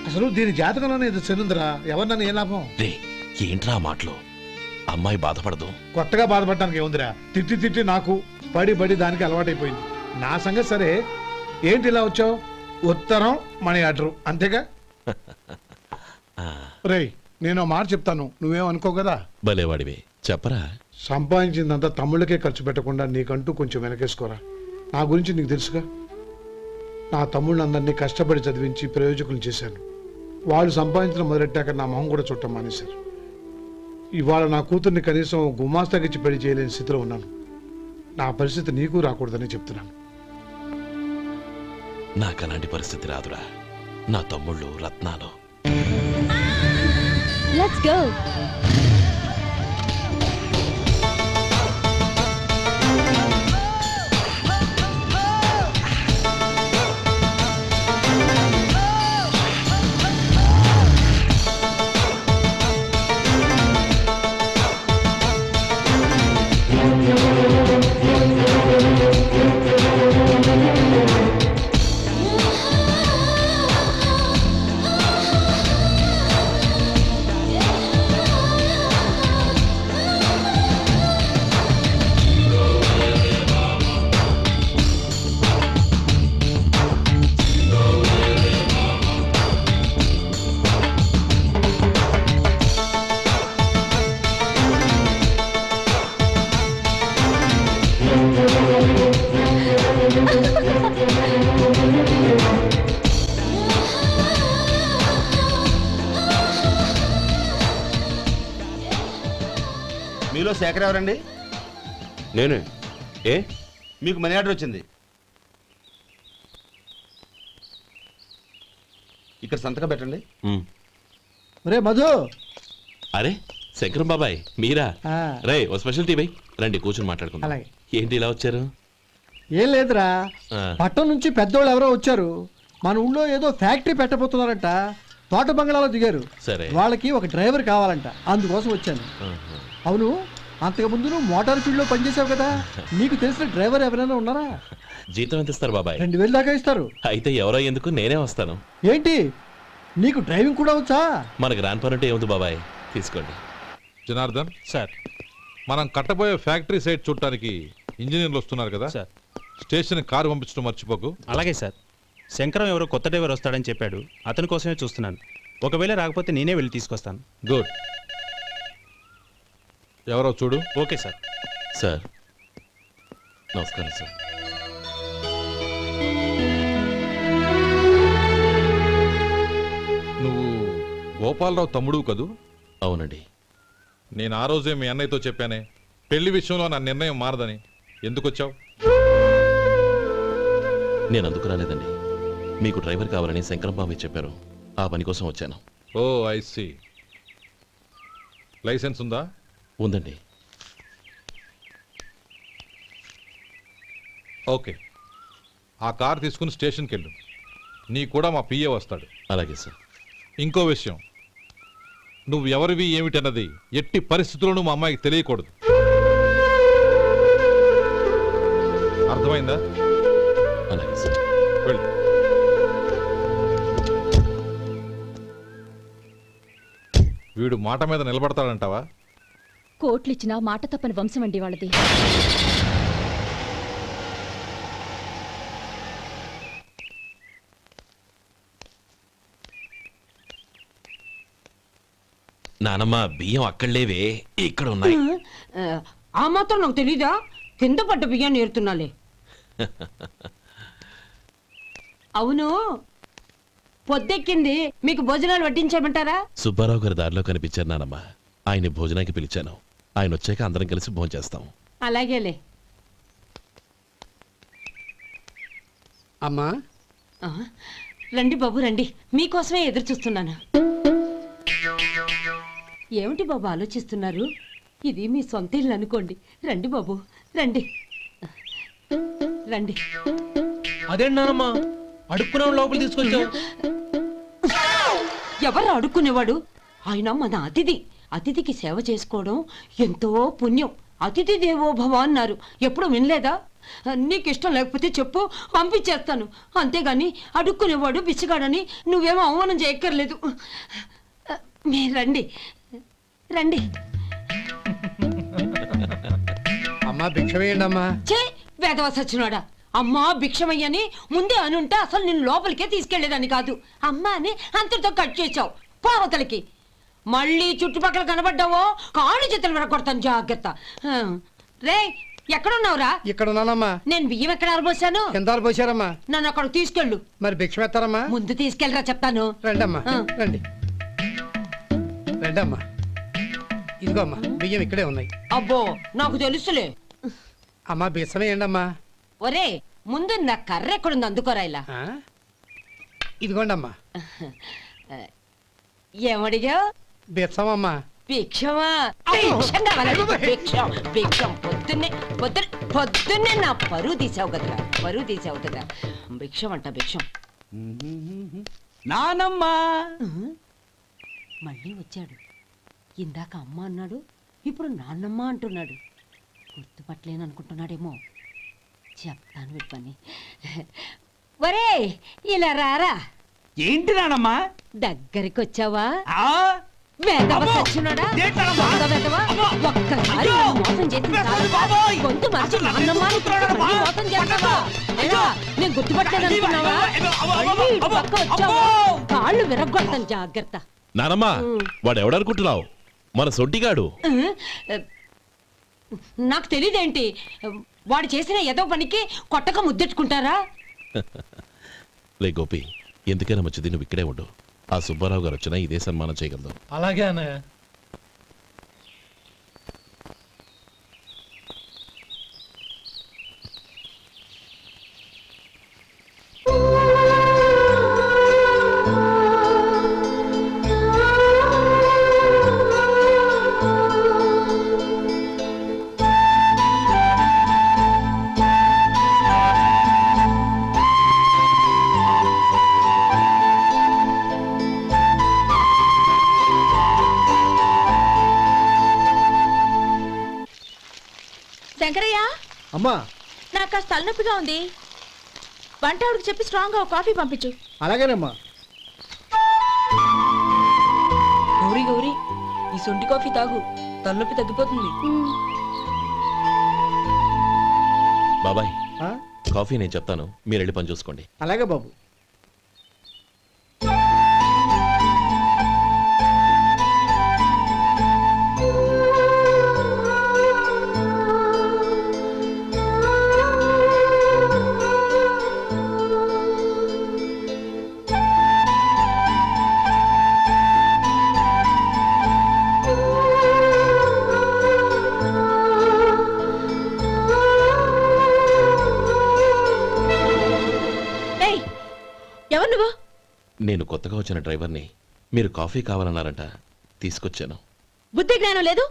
అసలు దీని జాతకంలోనే ఇది చెందుందిరా. ఎవరినన్నా ఏ లాభం? ఏంట్రా ఆ మాటలు? అమ్మాయి బాధపడదు. కొత్తగా బాధపడటానికి ఏముందిరా? తిట్టి తిట్టి నాకు పడి దానికి అలవాటైపోయింది. నా సంగతి సరే, ఏంటి ఇలా వచ్చావు? ఉత్తరం మనీ ఆర్డరు అంతేగా? రేయ్, నేను మాట చెప్తాను, నువ్వేమనుకో కదా. భలేవాడివి, చెప్పరా. సంపాదించిందంతా తమ్ముళ్ళకే ఖర్చు పెట్టకుండా నీకంటూ కొంచెం వెనకేసుకోరా. నా గురించి నీకు తెలుసుగా. నా తమ్ముళ్ళందరినీ కష్టపడి చదివించి ప్రయోజకులు చేశాను. వాళ్ళు సంపాదించడం మొదలెట్టాక నా మొహం కూడా చుట్టం మానేశారు. ఇవాళ నా కూతుర్ని కనీసం గుమాస్తాకిచ్చి పెళ్లి చేయలేని స్థితిలో ఉన్నాను. నా పరిస్థితి నీకు రాకూడదని చెప్తున్నాను. నాకు అలాంటి పరిస్థితి రాదురా. నా తమ్ముళ్ళు రత్నాలు. Let's go. మీలో శేఖర్ ఎవరండి? నేనే. ఏ మీకు మనీ ఆర్డర్ వచ్చింది. ఇక్కడ సంతకం పెట్టండి. రే మధు. అరే శంకరం బాబాయ్, మీరా? రే ఓ స్పెషల్ టీ బై రండి, కూర్చొని మాట్లాడుకుందాం. అలాగే. ఏంటి ఇలా వచ్చారు? ఏం లేదురా, పట్టణం నుంచి పెద్దోళ్ళు ఎవరో వచ్చారు. మన ఊళ్ళో ఏదో ఫ్యాక్టరీ పెట్టబోతున్నారంట. తోట బంగ్లాలో దిగారు. సరే. వాళ్ళకి ఒక డ్రైవర్ కావాలంట, అందుకోసం వచ్చాను. అవును, అంతకుముందు నువ్వు మోటార్ ఫీల్డ్ లో పనిచేసావు కదా, నీకు తెలిసిన డ్రైవర్ ఎవరైనా ఉన్నారా? జీతం ఎంత ఇస్తారు బాబాయ్? 2000 దాకా ఇస్తారు. అయితే ఎవరో ఎందుకు, నేనే వస్తాను. ఏంటి, నీకు డ్రైవింగ్ కూడా వచ్చా? మనకు రాని పని అంటే ఏముంది బాబాయ్, తీసుకోండి. జనార్దన్ సార్, మనం కట్టబోయే ఫ్యాక్టరీ సైట్ చూడటానికి ఇంజనీర్లు వస్తున్నారు కదా సార్. స్టేషన్ కారు పంపించడం మర్చిపోకు. అలాగే సార్. శంకరం ఎవరో కొత్త డ్రైవర్ వస్తాడని చెప్పాడు, అతని కోసమే చూస్తున్నాను. ఒకవేళ రాకపోతే నేనే వెళ్ళి తీసుకొస్తాను. గుడ్. ఎవరో చూడు. Okay sir. సార్ నమస్కారం సార్. నువ్వు గోపాలరావు తమ్ముడు కదూ? అవునండి. నేను ఆ రోజే మీ అన్నయ్యతో చెప్పానే, పెళ్లి విషయంలో నా నిర్ణయం మారదని. ఎందుకు వచ్చావు? నేను అందుకు రాలేదండి, మీకు డ్రైవర్ కావాలని శంకరం బాబాయ్ చెప్పారు, ఆ పని కోసం వచ్చాను. ఓ ఐ సీ. లైసెన్స్ ఉందా? ఉందండి. ఓకే, ఆ కార్ తీసుకుని స్టేషన్కి వెళ్ళు. నీ కూడా మా పిఏ వస్తాడు. అలాగే సార్. ఇంకో విషయం, నువ్వు ఎవరివి ఏమిటన్నది ఎట్టి పరిస్థితుల్లోనూ మా అమ్మాయికి తెలియకూడదు. అర్థమైందా? అలాగే సార్. వెళ్ళు. వీడు మాట మీద నిలబడతాడంటావా? కోట్లిచ్చినా మాట తప్పని వంశం అండి వాళ్ళది. నానమ్మ, బియ్యం అక్కడలేవే, ఇక్కడ ఉన్నాయి. ఆ మాత్రం నాకు తెలీదా? కింద పడ్డ బియ్యాన్ని ఏరుతున్నాలే. అవును, పొద్దెక్కింది, మీకు భోజనాలు వడ్డించమంటారా? సుబ్బారావు గారి దారిలో కనిపించారు నానమ్మ, ఆయన భోజనానికి పిలిచాను. ఆయన వచ్చాక అందరం కలిసి భోజనం చేస్తాం. అలాగేలే. అమ్మా రండి బాబు రండి, మీకోసమే ఎదురు చూస్తున్నాను. ఏమిటి బాబు ఆలోచిస్తున్నారు? ఇది మీ సొంత ఇల్లు అనుకోండి. రండి బాబు రండి రండి. అదేంటమ్మా అడుక్కునే లోపల తీసుకొచ్చావు? ఎవరు అడుక్కునేవాడు? ఆయన మన అతిథి. అతిథికి సేవ చేసుకోవడం ఎంతో పుణ్యం. అతిథి దేవో భవ అన్నారు, ఎప్పుడు వినలేదా? నీకు ఇష్టం లేకపోతే చెప్పు, పంపించేస్తాను. అంతేగాని అడుక్కునేవాడు బిచ్చగాడని నువ్వేమో అవమానం చేయక్కర్లేదు. మీరు రండి రండి. అమ్మా భిక్షమేయండి అమ్మా. చే వేదవ సచ్చినోడా, అమ్మా భిక్షమయ్యని ముందే అనుంటే అసలు నిన్ను లోపలికే తీసుకెళ్లేదని కాదు. అమ్మా అని అంతటితో కట్ చేసావు. పోవతలకి మళ్ళీ చుట్టుపక్కల కనబడ్డావో కాళ్ళు చేతులు విరగొడతాను, జాగ్రత్త. రే ఎక్కడున్నావురా? ఇక్కడ ఉన్నానమ్మా. నేను బియ్యం ఎక్కడ ఆరబోసాను? ఎంత ఆరబోసారమ్మా? నన్ను అక్కడ తీసుకెళ్ళు. మరి భిక్షం ఎత్తారమ్మా? ముందు తీసుకెళ్ళరా చెప్తాను. రండమ్మా రండి రండమ్మా. ఇదిగో అమ్మా బియ్యం ఇక్కడే ఉన్నాయి. అబ్బో నాకు తెలుసులే. అమ్మా బిచ్చమేయండి అమ్మా. ఒరే ముందు నా కర్ర ఎక్కడుంది, అందుకోరా ఇలా. ఇదిగోండి అమ్మా. ఏమడిగా? బిచ్చమమ్మా. భిక్షమా? భిక్షం కావాలండి. భిక్షం భిక్షం. పొద్దున్నే నా పరువు తీసావు కదరా, పరువు తీసావు కదా. భిక్షం అంట భిక్షం. నానమ్మా మళ్ళీ వచ్చాడు. ఇందాక అమ్మ అన్నాడు, ఇప్పుడు నాన్నమ్మ అంటున్నాడు. గుర్తుపట్టలేననుకుంటున్నాడేమో. చెప్తాను విప్పని. ఒరే ఇలా రారా. ఏంటి నానమ్మా? దగ్గరికి వచ్చావా? ఒక్కసారి మోసం చేసి గొంతు మార్చి నాన్నమ్మ మోసం చేస్తావా? నేను గుర్తుపట్టలేదనుకున్నావా? పక్క వచ్చావా కాళ్ళు విరగొడతాను, జాగ్రత్త. నానమ్మా వాడెవడనుకుంటున్నావు? మన సొంటిగాడు. నాకు తెలియదేంటి, వాడు చేసిన ఏదో పనికి కొట్టక ముద్దెట్టుకుంటారా? లే గోపి, ఎందుకైనా మంచిది నువ్వు ఇక్కడే ఉండు. ఆ సుబ్బారావు గారు వచ్చినా ఇదే సన్మానం చేయగలదు. అలాగే అన్నయ్య. శంకరయ్య అమ్మా నాకు కాస్త తలనొప్పిగా ఉంది. వంట ఆవిడకి చెప్పి స్ట్రాంగ్ గా కాఫీ పంపించు. అలాగేనమ్మా. గౌరీ గౌరీ ఈ సొంటి కాఫీ తాగు, తలనొప్పి తగ్గిపోతుంది. బాబాయ్ కాఫీ నేను చెప్తాను, మీరు వెళ్ళి పని చూసుకోండి. అలాగే బాబు. ఎవరు నువ్వు? నేను కొత్తగా వచ్చిన డ్రైవర్ని. మీరు కాఫీ కావాలన్నారంట, తీసుకొచ్చాను. బుద్ధి జ్ఞానం లేదు.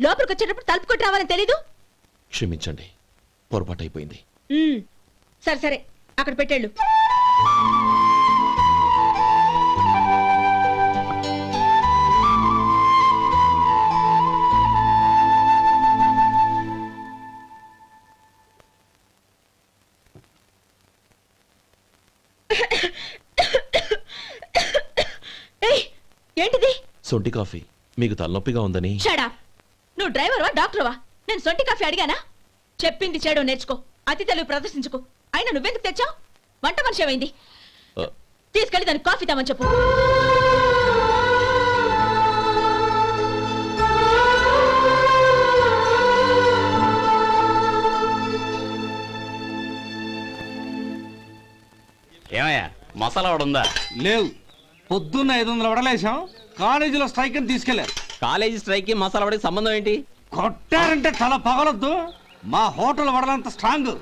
లోపలికి వచ్చేటప్పుడు తలుపు కొట్టి రావాలని తెలీదు. క్షమించండి, పొరపాటు అయిపోయింది. సరే సరే అక్కడ పెట్టేళ్ళు. ఏంటిది? సొంటి కాఫీ. మీకు తలనొప్పిగా ఉందని. Shut up. నువ్వు డ్రైవర్వా డాక్టర్వా? నేను సొంటి కాఫీ అడిగానా? చెప్పింది చేయడం నేర్చుకో, అతి తెలివి ప్రదర్శించుకో. అయినా నువ్వెందుకు తెచ్చావు? వంట మనిషి ఏమైంది? తీసుకెళ్ళి దానికి కాఫీ తామని చెప్పు. ఏమయ్యా మసాలా వడ ఉందా? లేవు. పొద్దున్న 500 వడలేసాం. కాలేజీలో స్ట్రైక్ అని తీసుకెళ్లారు. కాలేజీ స్ట్రైక్ కి మసాలా వడకి సంబంధం ఏంటి? కొట్టారంటే తల పగలొద్దు. మా హోటల్ వడలంత స్ట్రాంగ్.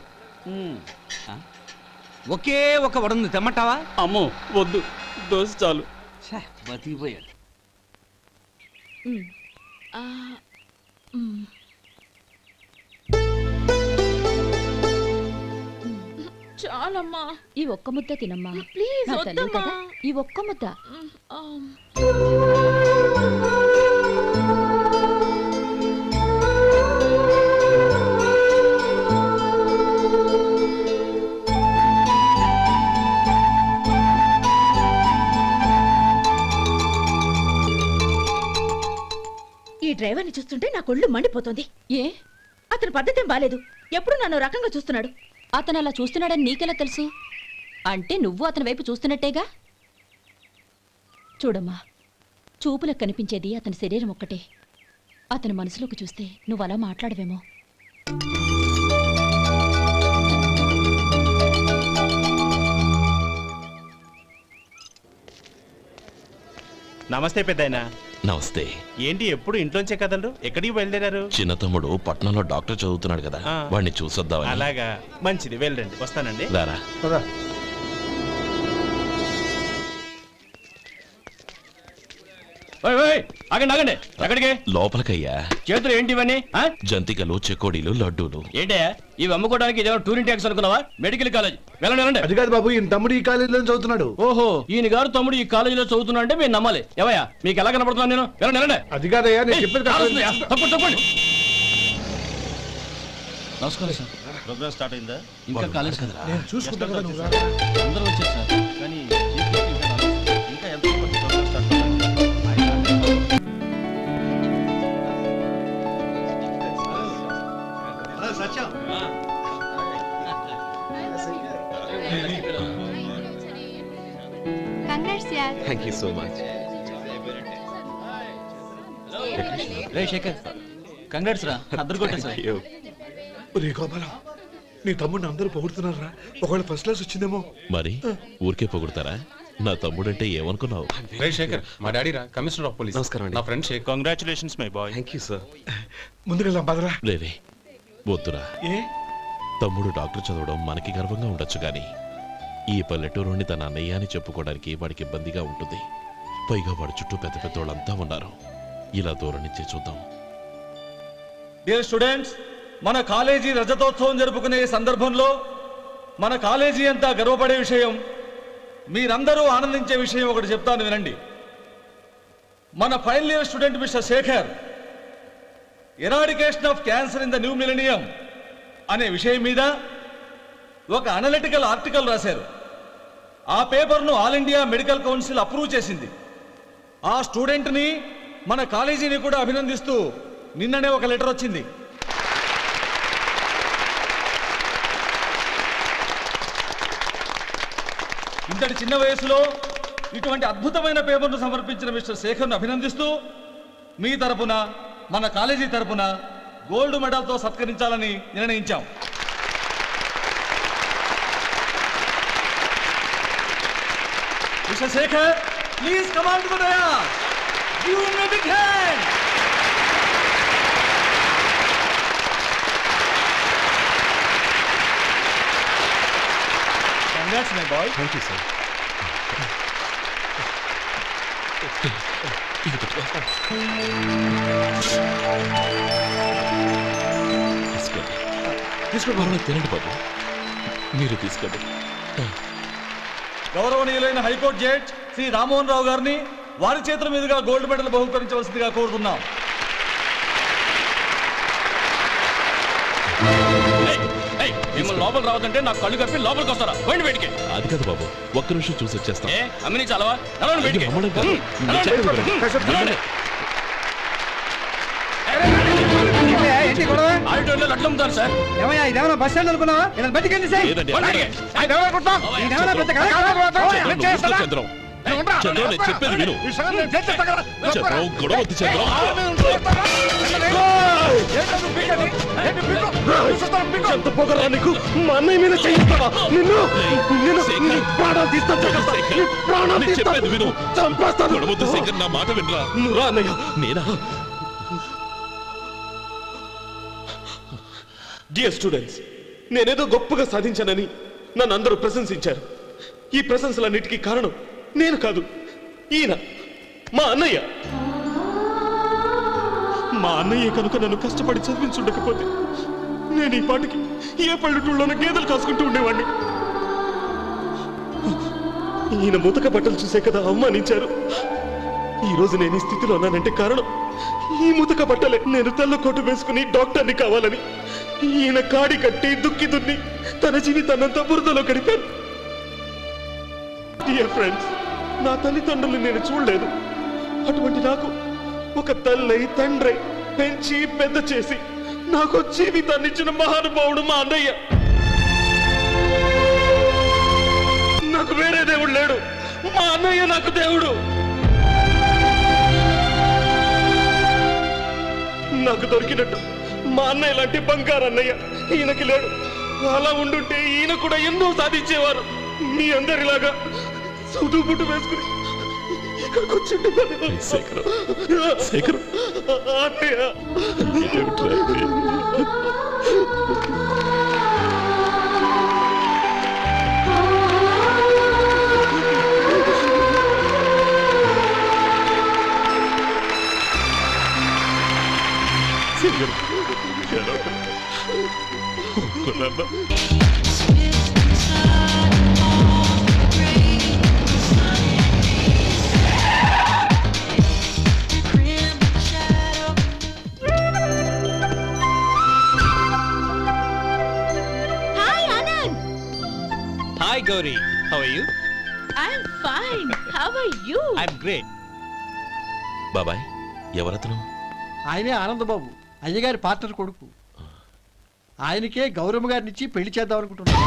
ఒకే ఒక వడ ఉంది, తెమ్మంటావా? అమ్మో వద్దు, దోశ చాలు. బతికిపోయాడు. చాలమ్మా, ఈ ఒక్క ముద్ద తినమ్మా ప్లీజ్. నా తల్లి కదా, ఈ ఒక్క ముద్ద. డ్రైవర్ని చూస్తుంటే నా కొళ్ళు మండిపోతుంది. ఏ అతని పద్ధతి ఏం బాలేదు. ఎప్పుడు నన్ను రకంగా చూస్తున్నాడు. అతను అలా చూస్తున్నాడని నీకెలా తెలుసు? అంటే నువ్వు అతని వైపు చూస్తున్నట్టేగా. చూడమ్మా, చూపులకు కనిపించేది అతని శరీరం ఒక్కటే. అతని మనసులోకి చూస్తే నువ్వు అలా మాట్లాడవేమో. నమస్తే పెద్దాయనా. నమస్తే. ఏంటి ఎప్పుడు ఇంట్లోంచే కదలరు? ఎక్కడికి బయలుదేరారు? చిన్న తమ్ముడు పట్నంలో డాక్టర్ చదువుతున్నాడు కదా, వాడిని చూసొద్దామని. అలాగా, మంచిది, వెళ్ళండి. వస్తానండి. రారా. ఆగండి ఆగండి, ఎక్కడికి? లోపలికయ్యా. చేతులు ఏంటి ఇవన్నీ? జంతికలు, చెకోడీలు, లడ్డూలు. ఏంటయ్యా ఇవి అమ్ముకోవడానికి ఇదేమో టూరింగ్ ట్యాక్స్ అనుకున్నావా? Medical college. వెళ్ళండి వెళ్ళండి. అది కాదు బాబు, ఈయన తమ్ముడు ఈ కాలేజీలో చదువుతున్నాడు. ఓహో, ఈయన గారు తమ్ముడు ఈ కాలేజీలో చదువుతున్నా అంటే మీరు నమ్మాలి. ఎవయా మీకు ఎలా కనపడుతున్నాను నేను? వెళ్ళండి వెళ్ళండి. అది కాదయ్యా, నేను చెప్పేది తప్పండి తప్పండి. నమస్కారం సార్. ప్రోగ్రామ్ స్టార్ట్ అయిందా? ఇంకా కాలేజ్ కదా, నేను చూసుకుంటాను కదా, నువ్వు రా. అందరూ వచ్చారు సార్. కానీ ఇంకా ఎంత program start Satyam. Thank you so much. రే శేఖర్, కంగ్రాట్స్ రా, అద్దరు కొట్టే సార్. ఒరే గోపాలం, నీ తమ్ముడిని అందరూ పొగుడుతున్నారా? ఒకవేళ ఫస్ట్ క్లాస్ వచ్చిందేమో. మరి ఊరికే పొగుడతారా? నా తమ్ముడంటే ఏమనుకున్నావు? రే శేఖర్, మా డాడీ రా, కమిషనర్ ఆఫ్ పోలీస్. నమస్కారం. నా ఫ్రెండ్ Shekhar. Congratulations my boy. Thank you sir. ముందుకెళ్దాం పదరా. రేరే వద్దురా. తమ్ముడు డాక్టర్ చదవడం మనకి గర్వంగా ఉండొచ్చు కానీ ఈ పల్లెటూరుని తన అన్నయ్య అని చెప్పుకోవడానికి వాడికి ఇబ్బందిగా ఉంటుంది. పైగా వాడి చుట్టూ పెద్ద పెద్ద వాళ్ళంతా ఉన్నారు. ఇలా దూరం నుంచి చూద్దాం. డియర్ స్టూడెంట్స్, మన కాలేజీ రజతోత్సవం జరుపుకునే సందర్భంలో మన కాలేజీ అంతా గర్వపడే విషయం, మీరందరూ ఆనందించే విషయం ఒకటి చెప్తాను వినండి. మన final year student mister Shekhar eradication of cancer in the new millennium అనే విషయం మీద ఒక అనలిటికల్ ఆర్టికల్ రాశారు. ఆ పేపర్ను all India medical council approve చేసింది. ఆ స్టూడెంట్ని మన కాలేజీని కూడా అభినందిస్తూ నిన్ననే ఒక లెటర్ వచ్చింది. ఇంతటి చిన్న వయసులో ఇటువంటి అద్భుతమైన పేపర్ను సమర్పించిన మిస్టర్ శేఖర్ను అభినందిస్తూ మీ తరపున, మన కాలేజీ తరపున గోల్డ్ మెడల్తో సత్కరించాలని నిర్ణయించాం. Mister Shekhar, please come on to the dais. Give him a big hand. Congrats my boy. Thank you sir. తీసుకోండి, తినండి బాబు. మీరు తీసుకోండి. గౌరవనీయులైన హైకోర్టు జడ్జ్ శ్రీ రామ్మోహన్ రావు గారిని వారి చేతుల మీదుగా గోల్డ్ మెడల్ బహుకరించవలసిందిగా కోరుతున్నాం. మిమ్మల్ని లోపల రావద్దంటే నాకు కళ్ళు కప్పి లోపలికి వస్తారా? పోయింది బయటికి. అది కాదు బాబు, ఒక్క నిమిషం చూసి వచ్చేస్తాం. అమ్మిని చాలవా? నడవండి బయటికి. ఆడిటోరియంలో లడ్లు అమ్ముతారు సార్. ఏమయ్యా, ఇదేమన్నా బస్ స్టాండ్ అనుకున్నావా? ఇలా బయటికి వెళ్ళి సార్. చంద్రం, నేను చెప్పేది విను. చంద్రం, గొడవ వద్దు చంద్రం. ఎంత పొగరా నీకు? మా అన్నయ్య మీద చేయిస్తావా? నిన్ను ప్రాణాలు తీస్తాను. చెప్పేది విను. చంపేస్తాను. గొడవ వద్దు శేఖర్, నా మాట వినరా. నువ్వు రా అన్నయ్య. నేనా? డియర్ స్టూడెంట్స్, నేనేదో గొప్పగా సాధించానని నన్ను అందరూ ప్రశంసించారు. ఈ ప్రశంసలన్నిటికీ కారణం నేను కాదు, ఈయన మా అన్నయ్య. మా అన్నయ్య కనుక నన్ను కష్టపడి చదివించుండకపోతే నేను ఈ పాటికి ఏ పల్లెటూళ్ళలోనూ గేదెలు కాసుకుంటూ ఉండేవాడిని. ఈయన ముతక బట్టలు చూసే కదా అవమానించారు. ఈ రోజు నేను ఈ స్థితిలో ఉన్నానంటే కారణం ఈ ముతక బట్టలే. నేను తెల్ల కోటు వేసుకుని డాక్టర్ని కావాలని ఈయన కాడి కట్టి దుక్కి దున్ని తన జీవితాన్నంతా బురదలో గడిపాను. డియర్ ఫ్రెండ్స్, నా తల్లిదండ్రులు నేను చూడలేదు. అటువంటి నాకు ఒక తల్లై తండ్రై పెంచి పెద్ద చేసి నాకు జీవితాన్ని ఇచ్చిన మహానుభావుడు మా అన్నయ్య. నాకు వేరే దేవుడు లేడు, మా అన్నయ్య నాకు దేవుడు. నాకు దొరికినట్టు మా అన్నయ్య లాంటి బంగారు అన్నయ్య ఈయనకి లేడు. అలా ఉండుంటే ఈయన కూడా ఎన్నో సాధించేవారు. మీ అందరిలాగా సూటు బుట్టు వేసుకుని ఇక్కడికి వచ్చింది. Hi Gauri, how are you? I'm fine. How are you? I'm great. బాబాయ్ ఎవరతను? ఆయనే ఆనందబాబు, అయ్యగారి పార్ట్నర్ కొడుకు. ఆయనకే గౌరమ్మ గారిని ఇచ్చి పెళ్లి చేద్దాం అనుకుంటున్నాను.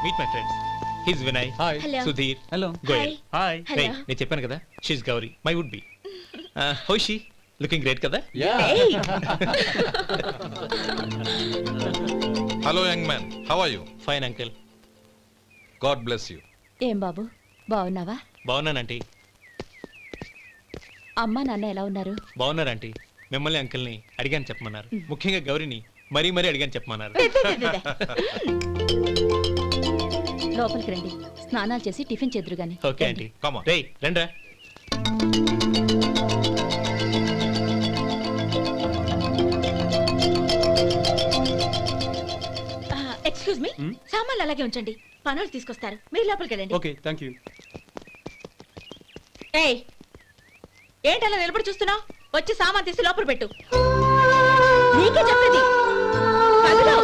Meet my friends. He's Vinay. Hi. Hello. Sudhir. Hello. Goyal. Hi. Hey, నేను చెప్పాను కదా, she's Gauri, my would be. How is she? Looking great కదా? Yeah. Hey. Hello young man, how are you? Fine uncle. God bless you. ఏం బాబు బాగున్నావా? బాగున్నానంటీ. అమ్మా నాన్న ఎలా ఉన్నారు? బాగున్నారు ఆంటీ. మిమ్మల్ని అంకుల్ని అడిగాను చెప్పమన్నారు. ముఖ్యంగా గౌరిని మరీ అడిగాను చెప్పమన్నారు. లోపలికి రండి, స్నానాలు చేసి టిఫిన్ చేద్దురు గాని. Okay aunty. రేయ్ రండ్రా. ఎక్స్క్యూజ్ మీ, సామాన్లు అలాగే ఉంచండి, పనులు తీసుకొస్తారు. మీరు లోపలికి వెళ్ళండి. Okay thank you. ఏయ్, ఏంటి అలా నిలబడి చూస్తున్నావు? వచ్చి సామాన్ తీసి లోపల పెట్టు. నీకే చెప్పేది. కదులు.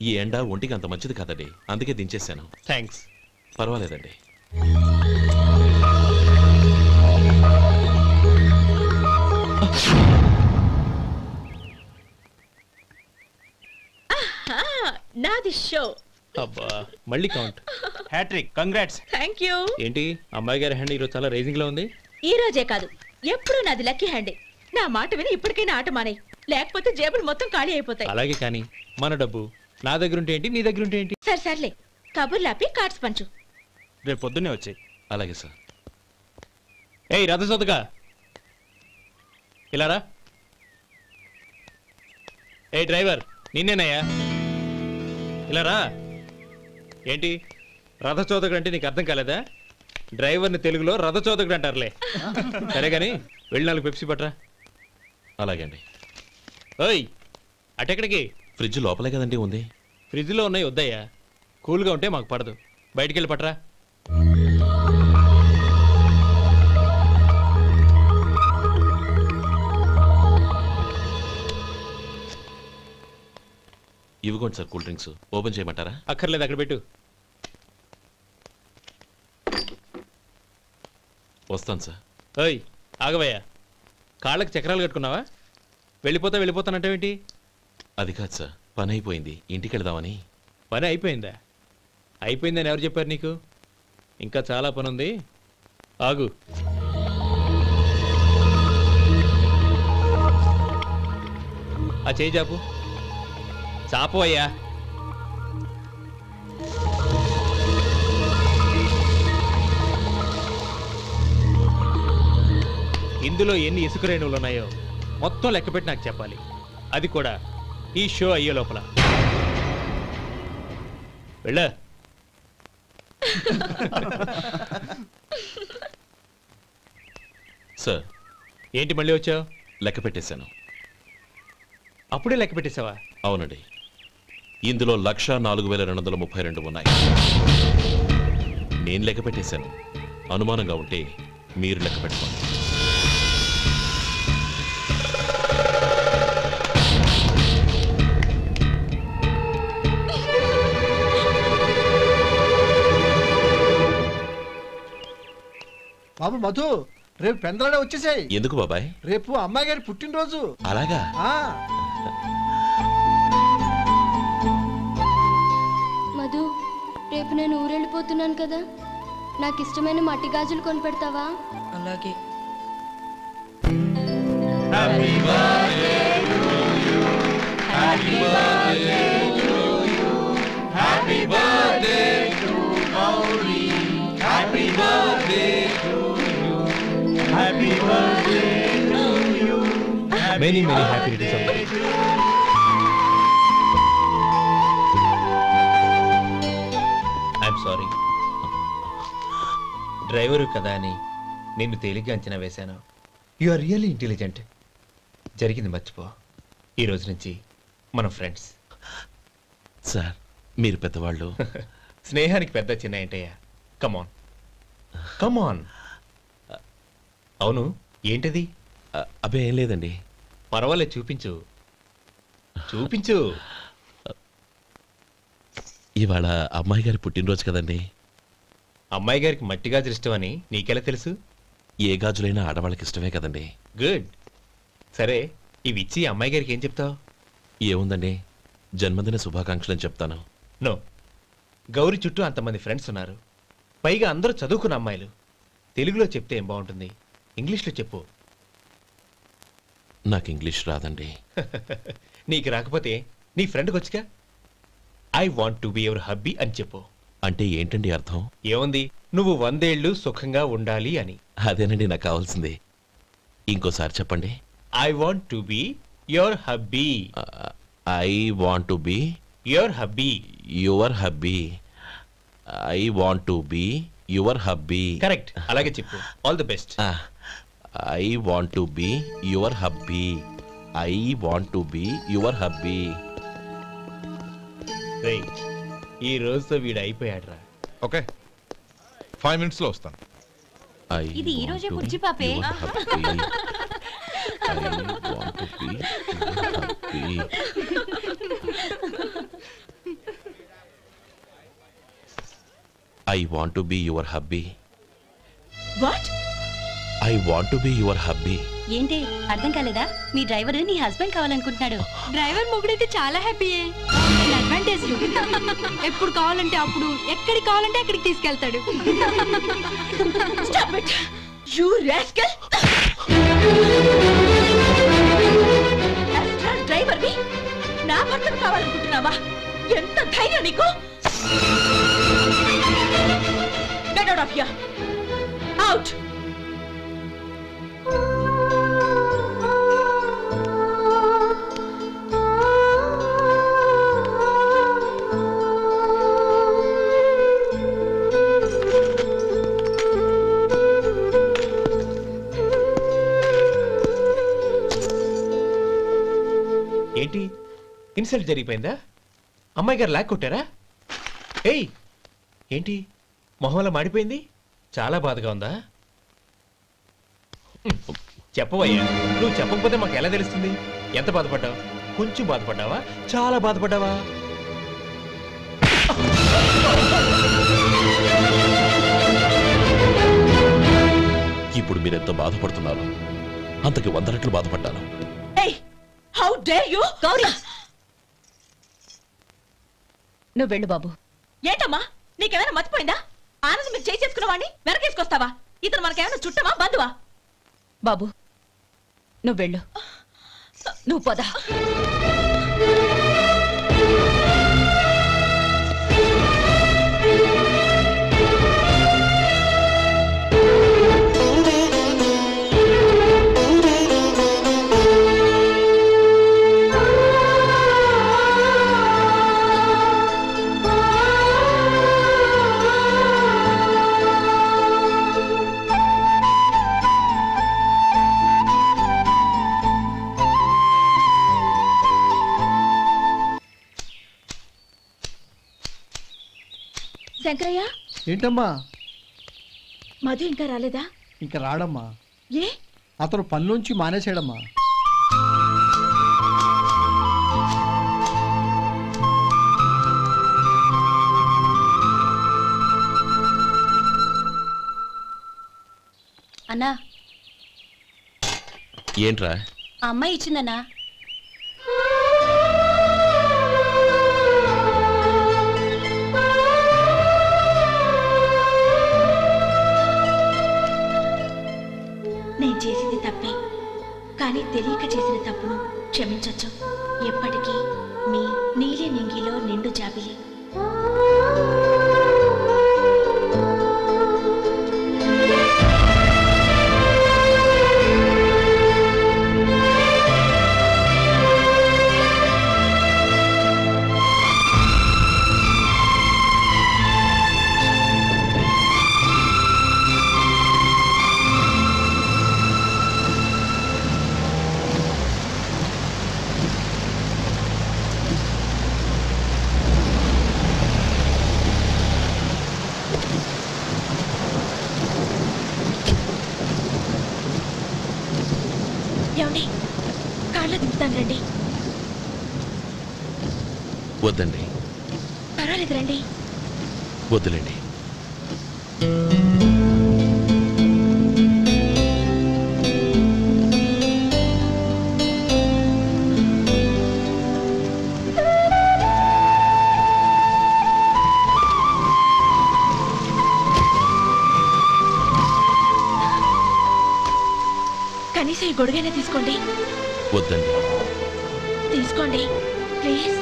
ఈ ఎండ ఒంటికి అంత మంచిది కాదండి, అందుకే దించేశాను. థ్యాంక్స్. పర్వాలేదండి. నాది షో. అబ్బా మళ్ళీ count. Hattrick. Congrats. Thank you. ఏంటి అమ్మాయి గారి హ్యాండ్ ఈరోజు చాలా రైజింగ్ లో ఉంది? ఈ రోజే కాదు, ఎప్పుడు నాది లక్కీ హ్యాండే. నా మాట విని ఇప్పటికైనా ఆట మానేయ్, లేకపోతే జేబులు మొత్తం ఖాళీ అయిపోతాయి. అలాగే కానీ మన డబ్బు నా దగ్గర ఉంటే ఏంటి, నీ దగ్గర ఉంటే ఏంటి? సర్లే, కబుర్లు ఆపి కార్డ్స్ పంచు. రేపు పొద్దున్నే వచ్చాయి. అలాగే సార్. ఏయ్ రథసోదగా ఇలారా. ఏ డ్రైవర్ నిన్నేనయ్యా, ఇలారా. ఏంటి రథచోదకుడు అంటే నీకు అర్థం కాలేదా? డ్రైవర్ని తెలుగులో రథచోదకుడు అంటారులే. సరే కానీ వెళ్ళి 4 పెప్సీ పట్రా. అలాగే అండి. ఓయ్ అటెక్కడికి? ఫ్రిడ్జ్ లోపలే కదండి ఉంది. ఫ్రిడ్జ్లో ఉన్నాయి వద్దయ్యా, కూల్గా ఉంటే మాకు పడదు. బయటికి వెళ్ళి పట్రా. ఇవ్వకోండి సార్ కూల్ డ్రింక్స్. ఓపెన్ చేయమంటారా? అక్కర్లేదు, అక్కడ పెట్టు. వస్తాను సార్. ఓయ్ ఆగవయ్యా, కాళ్ళకి చక్రాలు కట్టుకున్నావా? వెళ్ళిపోతానంటావేంటి? అది కాదు సార్, పని అయిపోయింది, ఇంటికి వెళదామని. పని అయిపోయిందా? అయిపోయిందని ఎవరు చెప్పారు నీకు? ఇంకా చాలా పని ఉంది, ఆగు. ఆ చేయి జాపు. చాపోయ్యా. ఇందులో ఎన్ని ఇసుక రేణువులు ఉన్నాయో మొత్తం లెక్కపెట్టి నాకు చెప్పాలి. అది కూడా ఈ షో అయ్యే లోపల. వెళ్ళా. సార్, ఏంటి మళ్ళీ వచ్చావు? లెక్క పెట్టేశాను. అప్పుడే లెక్క పెట్టేశావా? అవునండి. ఇందులో 1,04,232 ఉన్నాయి. నేను లెక్క పెట్టేశాను. అనుమానంగా ఉంటే మీరు లెక్క పెట్టుకోండి. బాబు మధు, రేపు పెందలాడే వచ్చేసాయి. ఎందుకు బాబాయ్? రేపు అమ్మాయి గారి పుట్టినరోజు. అలాగా? మధు, రేపు నేను ఊరెళ్ళిపోతున్నాను కదా, నాకు ఇష్టమైన మట్టి గాజులు కొనిపెడతావా? అలాగే. Many happy returns of the day. I'm sorry. Driver కదా అని నిన్ను తేలిగ్గా అంచనా వేశాను. You are really intelligent. జరిగింది మర్చిపో. ఈ రోజు నుంచి మనం ఫ్రెండ్స్. సార్, మీరు పెద్దవాళ్ళు. స్నేహానికి పెద్ద చిన్న ఏంటయ్యా? కమాన్ కమాన్. అవును, ఏంటది? అబ్బే ఏం లేదండి. పర్వాలేదు, చూపించు చూపించు. ఇవాళ అమ్మాయి గారి పుట్టినరోజు కదండి. అమ్మాయి గారికి మట్టి గాజులు ఇష్టం అని నీకెలా తెలుసు? ఏ గాజులైనా ఆడవాళ్ళకి ఇష్టమే కదండి. గుడ్. సరే, ఇవి ఇచ్చి అమ్మాయి గారికి ఏం చెప్తావు? ఏముందండి, జన్మదిన శుభాకాంక్షలు అని చెప్తాను. నో, గౌరీ చుట్టూ అంతమంది ఫ్రెండ్స్ ఉన్నారు. పైగా అందరూ చదువుకున్న అమ్మాయిలు. తెలుగులో చెప్తే ఏం బాగుంటుంది? ఇంగ్లీష్లో చెప్పు. నాకు ఇంగ్లీష్ రాదండి. నీకు రాకపోతే నీ ఫ్రెండ్కి వచ్చిగా I want to be your hubby అని చెప్పు. అంటే ఏంటండి అర్థం? ఏముంది, నువ్వు 100 ఏళ్ళు సుఖంగా ఉండాలి అని. అదేనండి నాకు కావాల్సింది. ఇంకోసారి చెప్పండి. I want to be your hubby. I want to be your hubby. Your hubby. I want to be your hubby. Correct, అలాగే చెప్పు. All the best. I want to be your hubby. I want to be your hubby. ఈ రోజుతో వీడు అయిపోయాడ్రా. Okay, 5 minutes లో వస్తాను. ఇది ఈ రోజే పుచ్చి పాపే. I want to be your hubby. What? I want to be your hubby. ఏంటి అర్థం కాలేదా? మీ డ్రైవర్ నీ హస్బెండ్ కావాలనుకుంటున్నాడు. డ్రైవర్ మొగుడైతే చాలా హ్యాపీయే. అడ్వాంటేజ్ ఎప్పుడు కావాలంటే అప్పుడు, ఎక్కడికి కావాలంటే అక్కడికి తీసుకెళ్తాడు. Stop it! You rascal! Driver ని నా భర్తను కావాలనుకుంటున్నావా? ఎంత ధైర్యం నీకు? Get out of here! Out! ఏంటి, ఇన్సల్ట్ జరిగిపోయిందా? అమ్మాయి గారు లాక్ కొట్టారా? ఏయ్, ఏంటి మొహంలో మాడిపోయింది? చాలా బాధగా ఉందా? చెప్పవయ్యా. నువ్వు చెప్పకపోతే మాకు ఎలా తెలుస్తుంది? ఎంత బాధపడ్డావు? కొంచెం బాధపడ్డావా? చాలా బాధపడ్డావా? ఇప్పుడు మీరెంత బాధపడుతున్నారు, అంతకి 100 రెట్లు బాధపడ్డాను. How dare you? గౌరీ, నువ్వు వెళ్ళు బాబు. ఏంటమ్మా, నీకేమైనా మర్చిపోయిందా? ఆనందం మీరు చేసుకున్న వాడిని వెనకేసుకొస్తావా? ఇతను మనకేమైనా చుట్టమా, బంధువా? బాబు నువ్వు వెళ్ళు. నువ్వు పద. శంకరయ్య, ఏంటమ్మా? మధు ఇంకా రాలేదా? ఇంకా రాడమ్మా. ఏ? అతను పనిలోంచి మానేశాడమ్మా. అన్నా, ఏంట్రా? ఆ అమ్మాయి ఇచ్చిందన్నా. నేను చేసింది తప్పే, కానీ తెలియక చేసిన తప్పును క్షమించొచ్చు. ఎప్పటికీ మీ నీలి నింగిలో నిండు జాబిలి. ఏమండి, కార్లో దింపుతాను రండి. వద్దండి. పర్వాలేదు రండి. వద్దులేండి. కనీసం ఈ గొడుగైనా తీసుకోండి. వద్దండి. తీసుకోండి ప్లీజ్.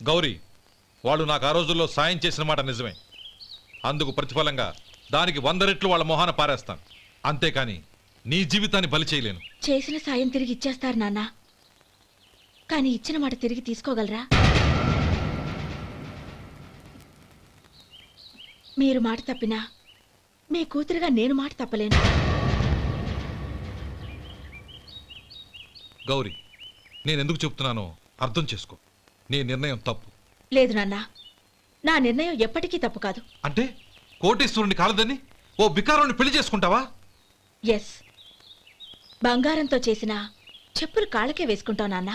గౌరీ, వాళ్ళు నాకు ఆ రోజుల్లో సాయం చేసిన మాట నిజమే. అందుకు ప్రతిఫలంగా దానికి 100 రెట్లు వాళ్ళ మొహాన పారేస్తాను. అంతేకాని నీ జీవితాన్ని బలి చేయలేను. చేసిన సాయం తిరిగి ఇచ్చేస్తారు నాన్న, కానీ ఇచ్చిన మాట తిరిగి తీసుకోగలరా? మీరు మాట తప్పినా మీ కూతురుగా నేను మాట తప్పలేను. గౌరీ, నేనెందుకు చెప్తున్నానో అర్థం చేసుకో. నీ నిర్ణయం తప్పు. లేదు నాన్న, నా నిర్ణయం ఎప్పటికీ తప్పు కాదు. అంటే కోటేశ్వరుని కాలదని ఓ బికారుని పెళ్లి చేసుకుంటావా? ఎస్, బంగారంతో చేసిన చెప్పులు కాళ్ళకే వేసుకుంటావు నాన్న.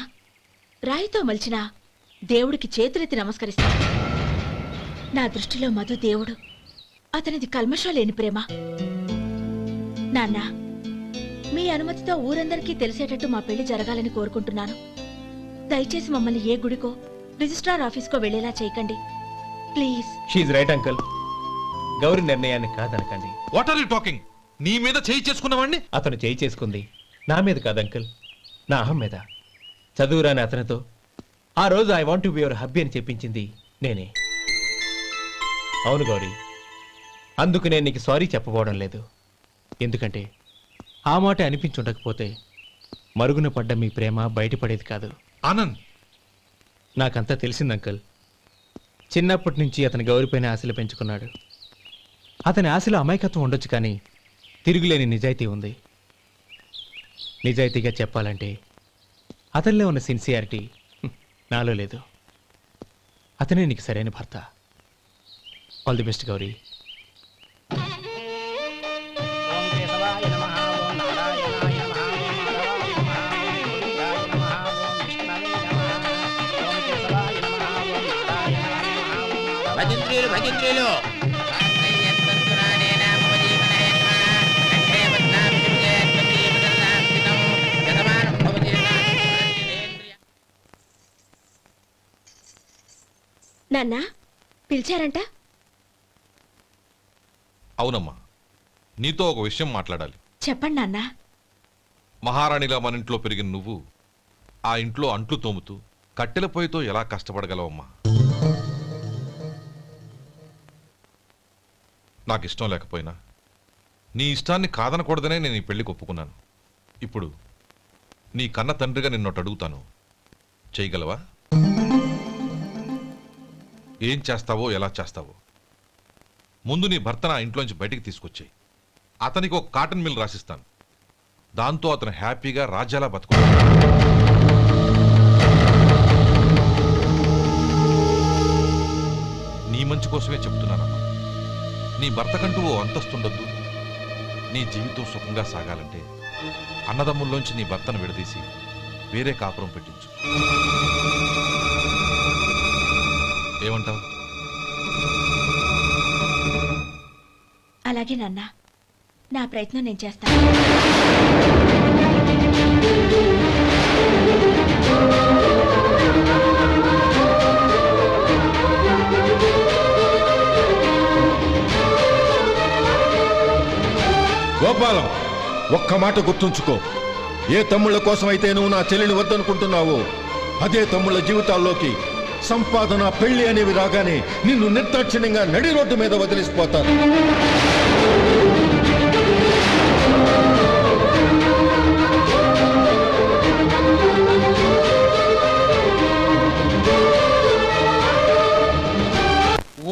రాయితో మలిచిన దేవుడికి చేతులెత్తి నమస్కరిస్తా. నా దృష్టిలో మధు దేవుడు, అతనిది కల్మషం లేని ప్రేమ. నాన్న, మీ అనుమతితో ఊరందరికీ తెలిసేటట్టు మా పెళ్లి జరగాలని కోరుకుంటున్నాను. దయచేసి మమ్మల్ని ఏ గుడికో రిజిస్ట్రార్ ఆఫీస్కో వెళ్ళేలా చేయకండి please. She's right uncle. Gauri నిర్ణయాన్ని కాదనకండి. What are you talking? నీ మీద చేయి చేసుకున్నవాడిని? అతను చేయి చేసుకుంది నా మీద కాదు అంకుల్, నా అహం మీద. చదువురాని అతనితో ఆ రోజు I want to be your hubby అని చెప్పించింది నేనే. అవును గౌరీ, అందుకు నేను నీకు సారీ చెప్పబోవడం లేదు. ఎందుకంటే ఆ మాట అనిపించుండకపోతే మరుగున పడ్డ మీ ప్రేమ బయటపడేది కాదు. ఆనంద్, నాకంతా తెలిసింది అంకుల్. చిన్నప్పటి నుంచి అతని గౌరిపైన ఆశలు పెంచుకున్నాడు. అతని ఆశలో అమాయకత్వం ఉండొచ్చు, కానీ తిరుగులేని నిజాయితీ ఉంది. నిజాయితీగా చెప్పాలంటే అతనిలో ఉన్న సిన్సియారిటీ నాలో లేదు. అతనే నీకు సరైన భర్త. All the best Gauri. భజంత్రీలు భజంత్రీలు నాన్న పిలిచారంట? అవునమ్మా, నీతో ఒక విషయం మాట్లాడాలి. చెప్పండి నాన్న. మహారాణిలా మన ఇంట్లో పెరిగిన నువ్వు ఆ ఇంట్లో అంట్లు తోముతూ కట్టెల పొయ్యితో ఎలా కష్టపడగలవమ్మా? నాకు ఇష్టం లేకపోయినా నీ ఇష్టాన్ని కాదనకూడదనే నేను ఈ పెళ్లికి ఒప్పుకున్నాను. ఇప్పుడు నీ కన్న తండ్రిగా నిన్నొట్టు అడుగుతాను, చేయగలవా? ఏం చేస్తావో, ఎలా చేస్తావో ముందు నీ భర్త నా ఇంట్లోంచి బయటికి తీసుకొచ్చాయి. అతనికి ఒక కాటన్ మిల్ రాసిస్తాను. దాంతో అతను హ్యాపీగా రాజ్యాలా బతుకుతాడు. నీ మంచి కోసమే చెప్తున్నానమ్మా. నీ భర్తకంటూ ఓ అంతస్తుండొద్దు. నీ జీవితం సుఖంగా సాగాలంటే అన్నదమ్ముల్లోంచి నీ భర్తను విడదీసి వేరే కాపురం పెట్టించు. ఏమంటావు? అలాగే నాన్న, నా ప్రయత్నం నేను చేస్తాను. గోపాలం, ఒక్క మాట గుర్తుంచుకో. ఏ తమ్ముళ్ళ కోసమైతే నువ్వు నా చెల్లిని వద్దనుకుంటున్నావో అదే తమ్ముళ్ళ జీవితాల్లోకి సంపాదన, పెళ్లి అనేవి రాగానే నిన్ను నిర్దాక్షిణ్యంగా నడి రోడ్డు మీద వదిలేసిపోతారు.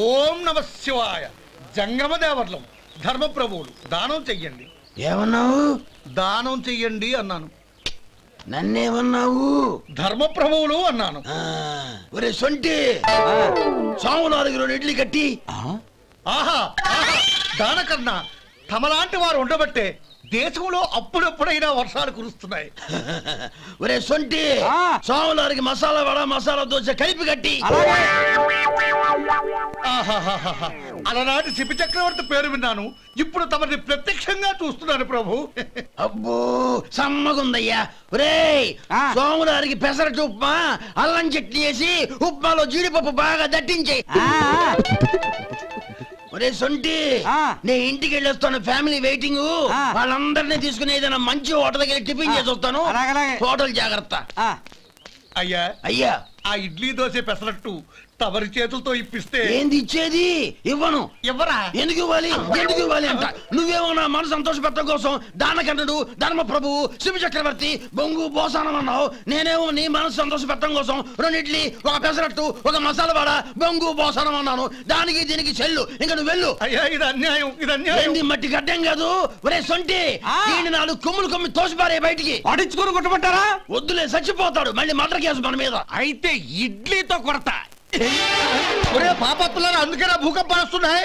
ఓం నమ శివాయ. జంగమ దేవర్లం, ధర్మప్రభువులు, దానం చెయ్యండి. ఏమన్నావు? దానం చెయ్యండి అన్నాను. నన్నేమన్నావు? ధర్మప్రభువులు అన్నాను. ఒరే సొంటి, సాములారికి 2 ఇడ్లీ కట్టి. ఆహా, దానకన్నా తమలాంటి వారు ఉండబట్టే దేశంలో అప్పుడప్పుడైనా వర్షాలు కురుస్తున్నాయి. ఒరే సొంటి, సాములారికి మసాలా వడ, మసాలా దోశ కలిపి కట్టి. అలనాటి శిపి చక్రవర్తి పేరు విన్నాను, ఇప్పుడు తమని ప్రత్యక్షంగా చూస్తున్నాను ప్రభు. అబ్బో సమ్మగుందయ్యా. ఒరే సోములారికి పెసరట్టు ఉప్మా, అల్లం చట్నీ వేసి ఉప్మాలో జీడిపప్పు బాగా దట్టించే. ఒరే సొంటి, నే ఇంటికి వెళ్ళొస్తాను, ఫ్యామిలీ వెయిటింగ్. వాళ్ళందరినీ తీసుకుని ఏదైనా మంచి హోటల్ దగ్గర టిఫిన్ చేసి వస్తాను. హోటల్ జాగ్రత్త. అయ్యా అయ్యా, ఆ ఇడ్లీ దోశ పెసరట్టు తమరి చేతులతో ఇప్పిస్తే. ఏంది ఇచ్చేది? ఇవ్వను. ఎవరా? ఎందుకు ఇవ్వాలి? ఎందుకు ఇవ్వాలి అంట. నువ్వేమో నా మనసు సంతోషపెట్టడం కోసం దానకంటుడు, ధర్మ ప్రభువు, శివ చక్రవర్తి, బొంగు బోసానం అన్నావు. నేనేమో నీ మనసు సంతోషపెట్టడం కోసం 2 ఇడ్లీ, ఒక పెసరట్టు, ఒక మసాలా వడ, బొంగు బోసానం అన్నాను. దానికి దీనికి చెల్లు. ఇంకా నువ్వు వెళ్ళు. అయ్యా ఇది అన్యాయం, ఇది అన్యాయం. ఏంది మట్టి గడ్డం కాదు. ఒరే సొంటి, దీన్ని 4 కొమ్ములు తోసిపారే బయటికి. పడించుకుని కొట్టమంటారా? వద్దులే, చచ్చిపోతాడు. మళ్ళీ మటర్ కేసు మన మీద. అయితే ఇడ్లీతో కొడతా. ఒరే పాపత్తులారా, అందుకేనా భూకంపాలు వస్తున్నాయి?